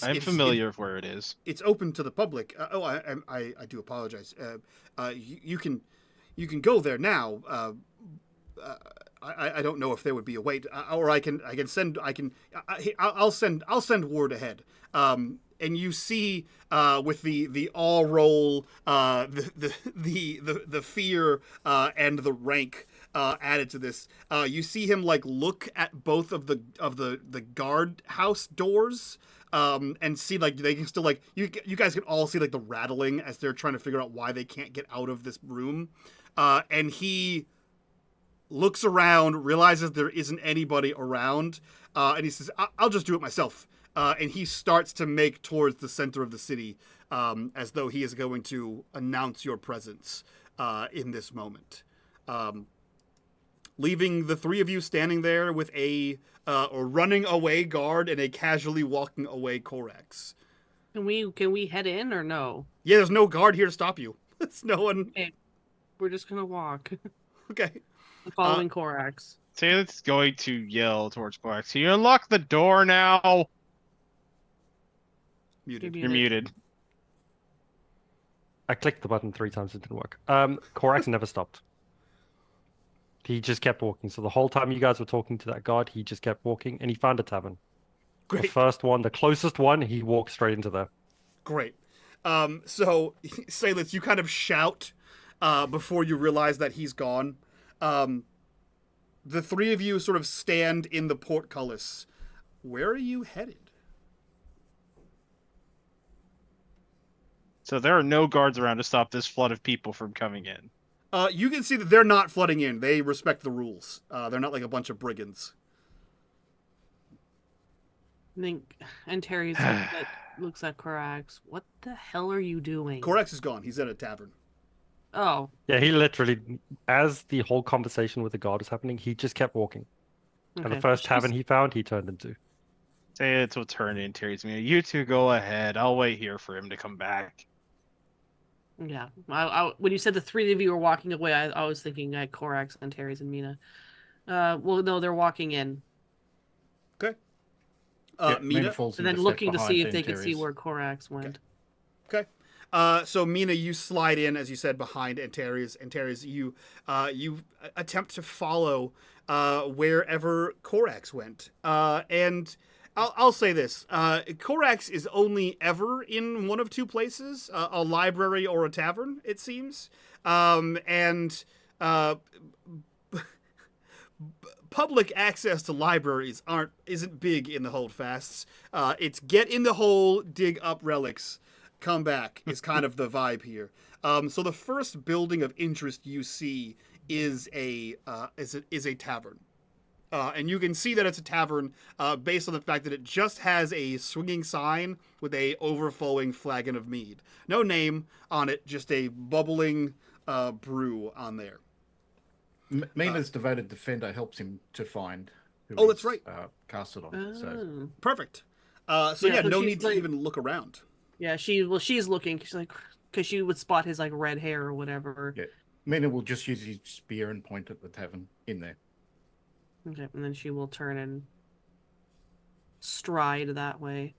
I'm familiar with where it is. It's open to the public. I do apologize. You can go there now. I don't know if there would be a wait, or I'll send word ahead. And you see, with the all roll, the fear and the rank added to this, you see him like look at both of the guard house doors. And see, like, they can still, like, you guys can all see, like, the rattling as they're trying to figure out why they can't get out of this room. And he looks around, realizes there isn't anybody around, and he says, I'll just do it myself. And he starts to make towards the center of the city, as though he is going to announce your presence in this moment. Leaving the three of you standing there with a running away guard and a casually walking away Corax. Can we head in or no? Yeah, there's no guard here to stop you. There's no one. Okay. We're just gonna walk. Okay. Following Corax. Seydlitz is going to yell towards Corax. Can you unlock the door now? Muted. You're muted. I clicked the button 3 times, it didn't work. Corax never stopped. He just kept walking. So the whole time you guys were talking to that guard, he just kept walking, and he found a tavern. Great. The first one, the closest one, he walked straight into there. Great. So, Seydlitz, you kind of shout before you realize that he's gone. The three of you sort of stand in the portcullis. Where are you headed? So there are no guards around to stop this flood of people from coming in. You can see that they're not flooding in. They respect the rules. They're not like a bunch of brigands. I think, and Terry's looks at Corax. What the hell are you doing? Corax is gone. He's at a tavern. Oh. Yeah, he literally, as the whole conversation with the guard was happening, he just kept walking. Okay. And the first tavern he found, he turned into. Seydlitz will turn in Terry's me. You two go ahead. I'll wait here for him to come back. Yeah. When you said the three of you were walking away, I was thinking Corax and Terry's and Mina. Well, no, they're walking in. Okay. Mina Mina? falls And into then step looking to behind see if they could see Antares. where Corax went. Okay. So Mina, you slide in, as you said, behind Antares. Antares, you attempt to follow wherever Corax went. And I'll say this: Corax is only ever in one of two places, a library or a tavern, it seems. Public access to libraries isn't big in the Holdfasts. It's get in the hole, dig up relics, come back is kind of the vibe here. So the first building of interest you see is a tavern. And you can see that it's a tavern based on the fact that it just has a swinging sign with a overflowing flagon of mead. No name on it, just a bubbling brew on there. Mina's devoted defender helps him to find who Oh, that's he's, right. cast it on. So Perfect. Yeah, So so no she's need to like- even look around. Yeah, she's looking. She's like, because she would spot his like red hair or whatever. yeah, Mina will just use his spear and point at the tavern in there. Okay, and then she will turn and stride that way.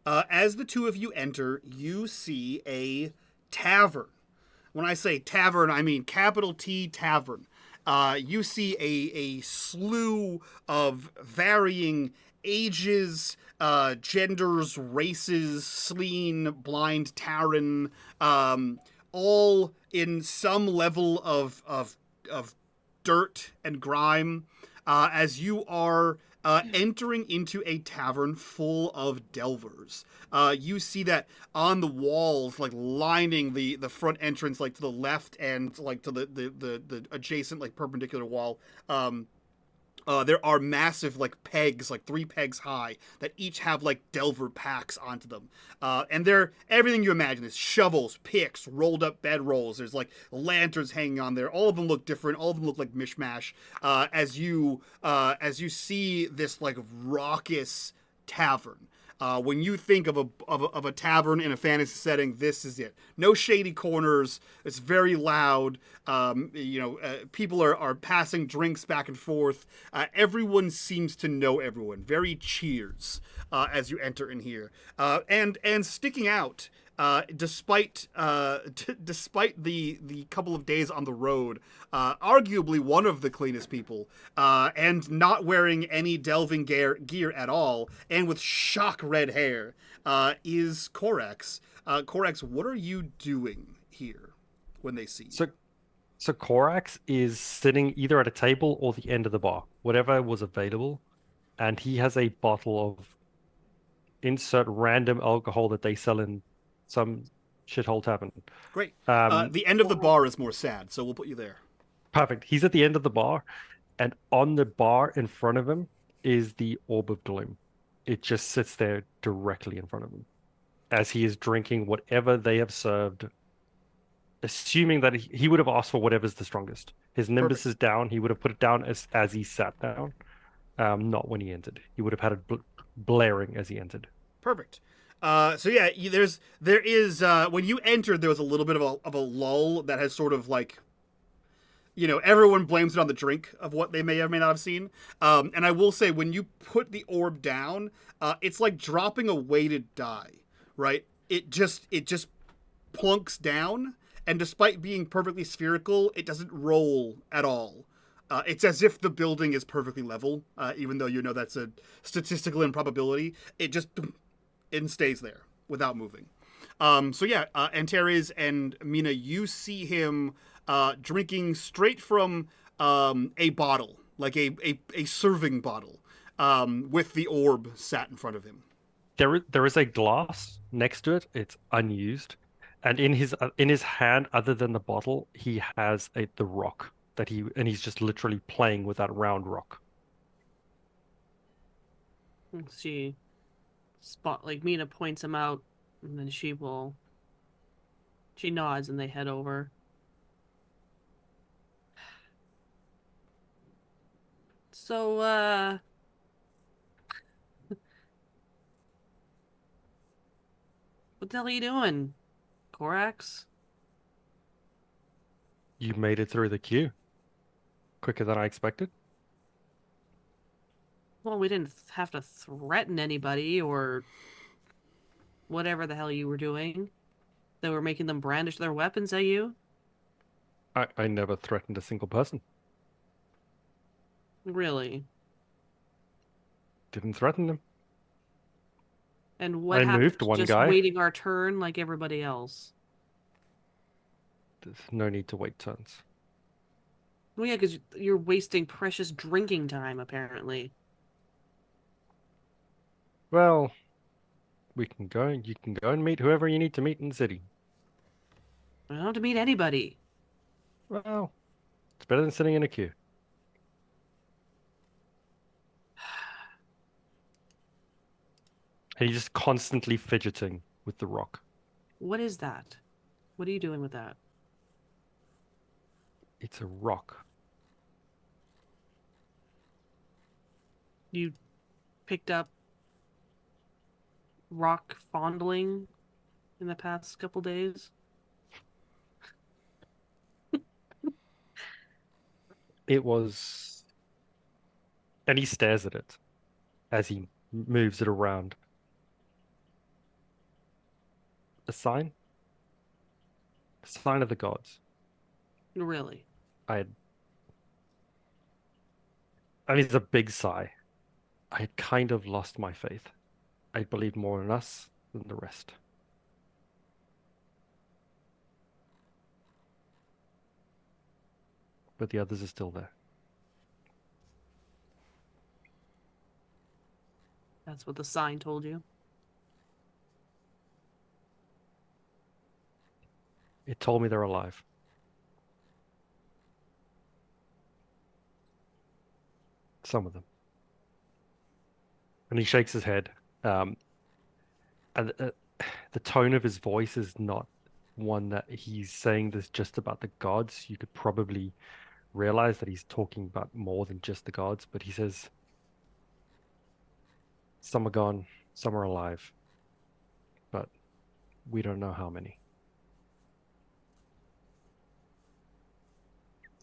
As the two of you enter, you see a tavern. When I say tavern, I mean capital T tavern. You see a slew of varying ages, genders, races, Sleen, Blind, Taran, all in some level of dirt and grime. As you are entering into a tavern full of delvers. You see that on the walls, like lining the front entrance, like to the left and like to the adjacent, like perpendicular wall, there are massive like pegs, like 3 pegs high, that each have like delver packs onto them. And they're everything you imagine. There's shovels, picks, rolled up bedrolls. There's like lanterns hanging on there. All of them look different. All of them look like mishmash. As you see this like raucous tavern. When you think of a tavern in a fantasy setting, this is it. No shady corners. It's very loud. People are passing drinks back and forth. Everyone seems to know everyone. Very cheers as you enter in here. And sticking out, despite the couple of days on the road, arguably one of the cleanest people, and not wearing any delving gear at all, and with shock red hair, is Korax. Korax, what are you doing here when they see you? So Korax is sitting either at a table or the end of the bar, whatever was available, and he has a bottle of insert random alcohol that they sell in some shithole tavern. Great. The end of the bar is more sad, so we'll put you there. Perfect. He's at the end of the bar, and on the bar in front of him is the Orb of Gloom. It just sits there directly in front of him as he is drinking whatever they have served, assuming that he would have asked for whatever's the strongest. His nimbus is down. He would have put it down as he sat down, not when he entered. He would have had it blaring as he entered. Perfect. So yeah, there is when you entered, there was a little bit of a lull that has sort of like, everyone blames it on the drink of what they may or may not have seen. And I will say, when you put the orb down, it's like dropping a weighted die, right? It just plunks down, and despite being perfectly spherical, it doesn't roll at all. It's as if the building is perfectly level, even though that's a statistical improbability. It just stays there without moving. Antares and Mina, you see him drinking straight from a bottle, like a serving bottle, with the orb sat in front of him. There is a glass next to it. It's unused, and in his hand, other than the bottle, he has the rock and he's just literally playing with that round rock. She Mina points him out, and then she nods and they head over. So, what the hell are you doing, Korax? You made it through the queue quicker than I expected. Well, we didn't have to threaten anybody or whatever the hell you were doing. They were making them brandish their weapons at you. I never threatened a single person. Really? Didn't threaten them. And what I happened? moved one Just guy. waiting our turn like everybody else. There's no need to wait turns. Well, yeah, because you're wasting precious drinking time, apparently. Well, you can go and meet whoever you need to meet in the city. I don't have to meet anybody. Well, it's better than sitting in a queue. And he's just constantly fidgeting with the rock. What is that? What are you doing with that? It's a rock. You picked up rock fondling in the past couple days? It was... And he stares at it as he moves it around. A sign? A sign of the gods. Really? And it's a big sigh. I had kind of lost my faith. I believed more in us than the rest. But the others are still there. That's what the sign told you? It told me they're alive. Some of them. And he shakes his head. And the tone of his voice is not one that he's saying this just about the gods. You could probably realize that he's talking about more than just the gods, but he says, some are gone, Some are alive, but we don't know how many.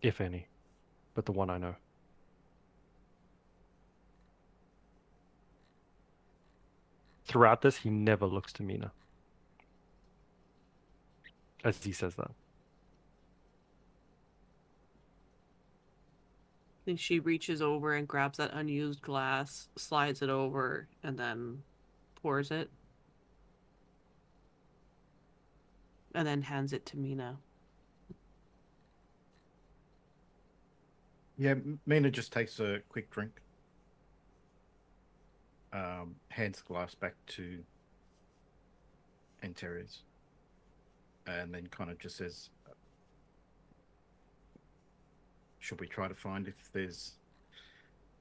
If any, but the one I know. Throughout this, he never looks to Mina. As he says that. I think she reaches over and grabs that unused glass, slides it over, and then pours it. And then hands it to Mina. Yeah, Mina just takes a quick drink. Hands the glass back to Antares. And then kind of just says, should we try to find if there's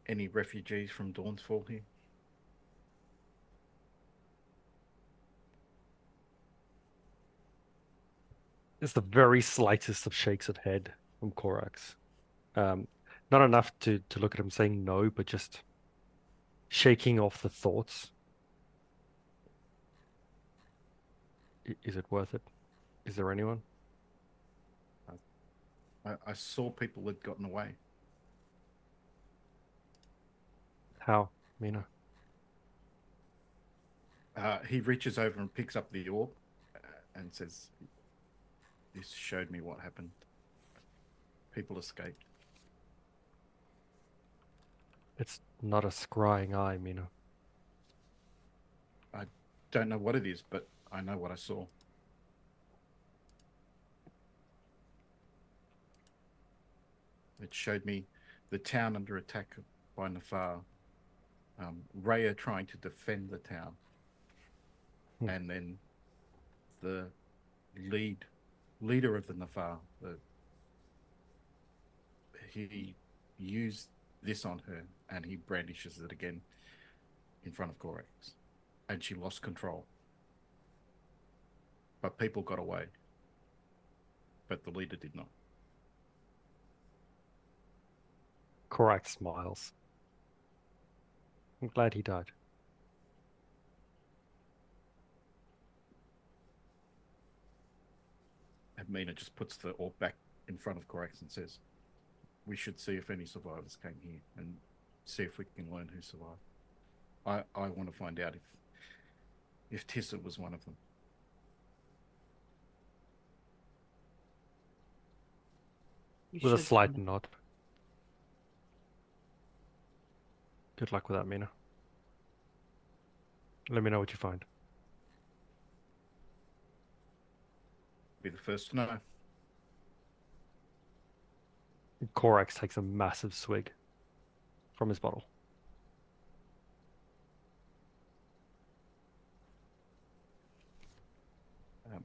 any refugees from Dawn's Fall here? It's the very slightest of shakes of head from Korax. Not enough to look at him saying no, but just shaking off the thoughts. Is it worth it? Is there anyone? I saw people had gotten away. How, Mina? He reaches over and picks up the orb and says, this showed me what happened. People escaped. It's not a scrying eye, Mina. I don't know what it is, but I know what I saw. It showed me the town under attack by Nafar. Rhea trying to defend the town. And then the leader of the Nafar, he used this on her and he brandishes it again in front of Korax. And she lost control. But people got away. But the leader did not. Korax smiles. I'm glad he died. And Mina just puts the orb back in front of Korax and says, we should see if any survivors came here and see if we can learn who survived. I want to find out if Tissa was one of them. With a slight nod. Good luck with that, Mina. Let me know what you find. Be the first to know. Korax takes a massive swig from his bottle.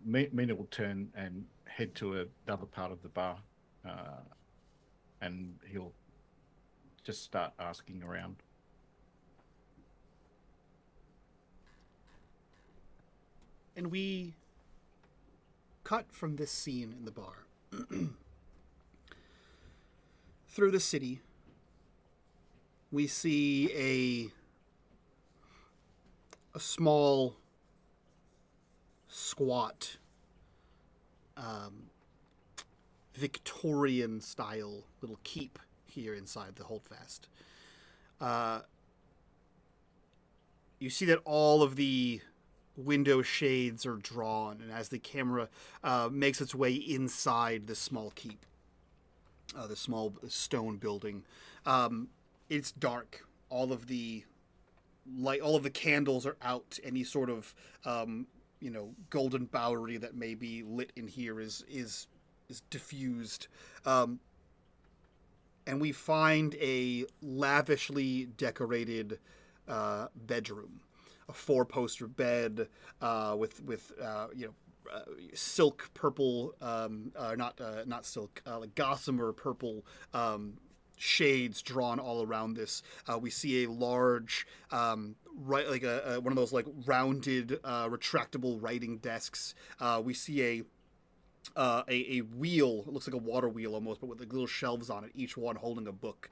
Mina will turn and head to another part of the bar, and he'll just start asking around. And we cut from this scene in the bar through the city. We see a small, squat, Victorian style little keep here inside the holdfast. You see that all of the window shades are drawn, and as the camera makes its way inside the small keep, the small stone building, it's dark. All of the light, all of the candles are out. Any sort of golden bowery that may be lit in here is diffused, and we find a lavishly decorated bedroom. A 4-poster bed with silk purple, not silk, like gossamer purple shades drawn all around this. We see a large, one of those like rounded, retractable writing desks. We see a wheel. It looks like a water wheel almost, but with like little shelves on it, each one holding a book,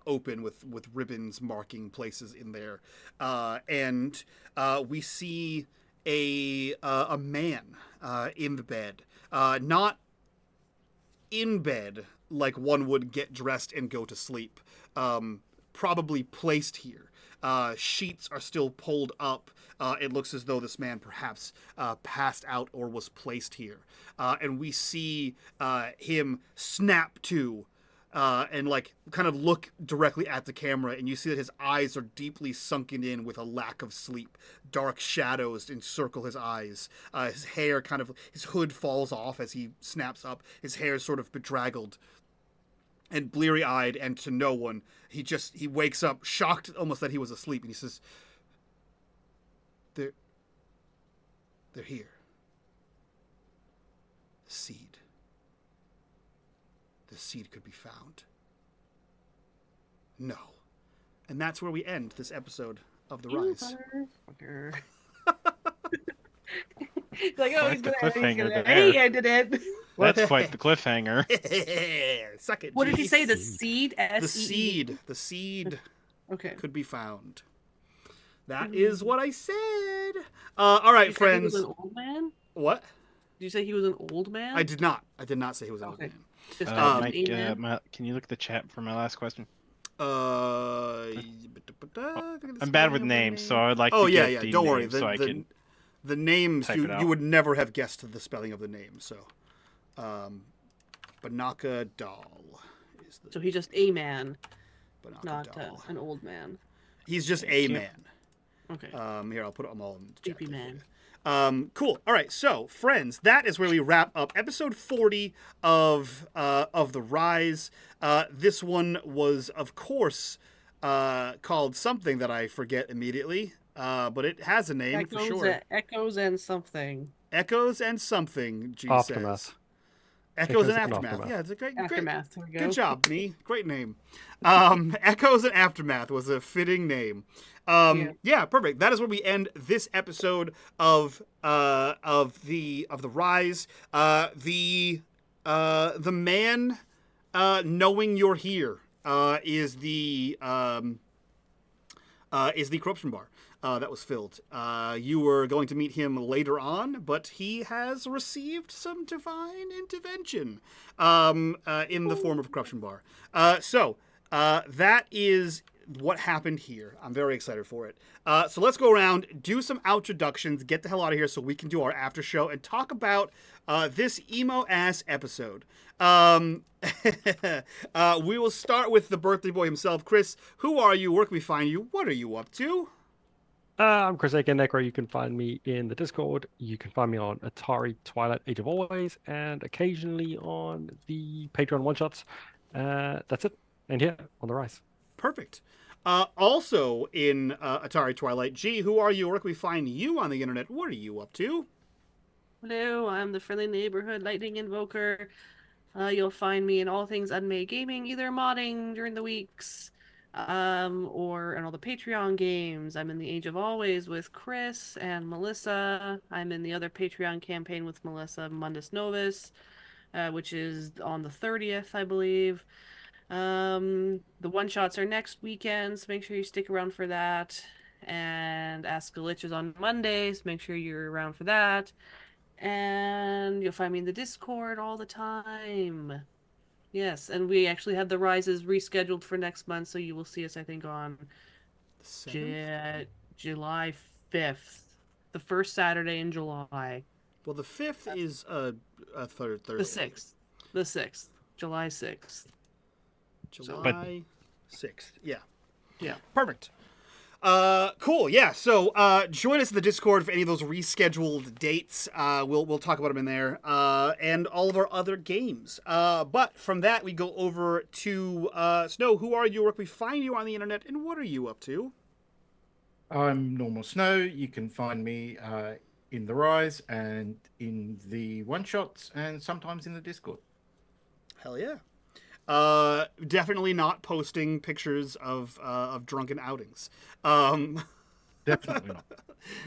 open with ribbons marking places in there. And we see a man in the bed, not in bed like one would get dressed and go to sleep. Probably placed here. Sheets are still pulled up. It looks as though this man perhaps passed out or was placed here. And we see him snap to and like kind of look directly at the camera, and you see that his eyes are deeply sunken in with a lack of sleep. Dark shadows encircle his eyes. His hair his hood falls off as he snaps up. His hair is sort of bedraggled and bleary-eyed, and to no one. He wakes up shocked almost that he was asleep, and he says, They're here. The seed. The seed could be found. No. And that's where we end this episode of The Rise. Like, oh, he's The gonna cliffhanger end there. He ended it. That's quite the cliffhanger. Suck it, What did G. he say? The seed? The S-E-E-D? seed. The seed Okay. could be found. That is what I said. All right, You said friends. He was an old man? What? Did you say he was an old man? I did not say he was an old Okay. man. Just Mike, an can you look at the chat for my last question? I'm I'm bad with names, so I would like Oh to yeah, get yeah. the Don't worry. names so I can. The names type it out. you would never have guessed the spelling of the name. So, Banaka Doll is the So he's just a man, Banaka not Doll. an old man. He's just a you. man. Okay. Here I'll put them all in the chat. Creepy man. Cool. All right, so friends, that is where we wrap up episode 40 of The Rise. This one was, of course, called something that I forget immediately, but it has a name for sure. Echoes and something. Echoes and something. G Aftermath. says. Echoes and Echoes and Aftermath. Aftermath. Yeah, it's a great. Aftermath. There we go. Good job, me. Great name. Echoes and Aftermath was a fitting name. Yeah, perfect. That is where we end this episode of the Rise. The man knowing you're here is the corruption bar that was filled. You were going to meet him later on, but he has received some divine intervention in the form of corruption bar. So that is what happened here. I'm very excited for it. So let's go around, do some introductions, get the hell out of here so we can do our after show and talk about this emo-ass episode. We will start with the birthday boy himself. Chris, who are you? Where can we find you? What are you up to? I'm Chris Necro. You can find me in the Discord. You can find me on Atari Twilight Age of Always and occasionally on the Patreon one-shots. That's it. And here on The Rise. Perfect. Also in Atari Twilight, G, who are you? Where can we find you on the internet? What are you up to? Hello, I'm the friendly neighborhood lightning invoker. You'll find me in all things unMadeGaming, either modding during the weeks, or in all the Patreon games. I'm in the Age of Always with Chris and Melissa. I'm in the other Patreon campaign with Melissa, Mundus Novus, which is on the 30th, I believe. The one-shots are next weekend, so make sure you stick around for that. And Ask a Lich is on Mondays, make sure you're around for that. And you'll find me in the Discord all the time. Yes, and we actually have the Rises rescheduled for next month, so you will see us, I think, on July 5th. The first Saturday in July. Well, the 5th is a Thursday. The 6th. July 6th. July 6th. Yeah. Yeah. Perfect. Cool. Yeah. So, join us in the Discord for any of those rescheduled dates. We'll talk about them in there, and all of our other games. But from that, we go over to, Snow. Who are you? Where can we find you on the internet? And what are you up to? I'm Normal Snow. You can find me in The Rise and in the one-shots and sometimes in the Discord. Hell yeah. Definitely not posting pictures of drunken outings. Definitely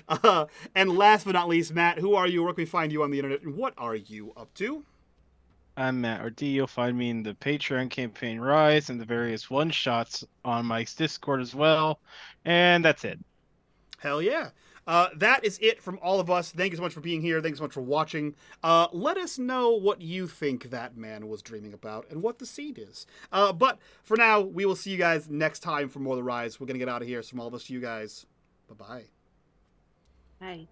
not. And last but not least, Matt, who are you? Where can we find you on the internet? And what are you up to? I'm Matt or D. You'll find me in the Patreon campaign Rise and the various one-shots on Mike's Discord as well. And that's it. Hell yeah. That is it from all of us. Thank you so much for being here. Thank you so much for watching. Let us know what you think that man was dreaming about and what the seed is. But for now, we will see you guys next time for more of The Rise. We're going to get out of here. So from all of us to you guys, bye-bye. Hey.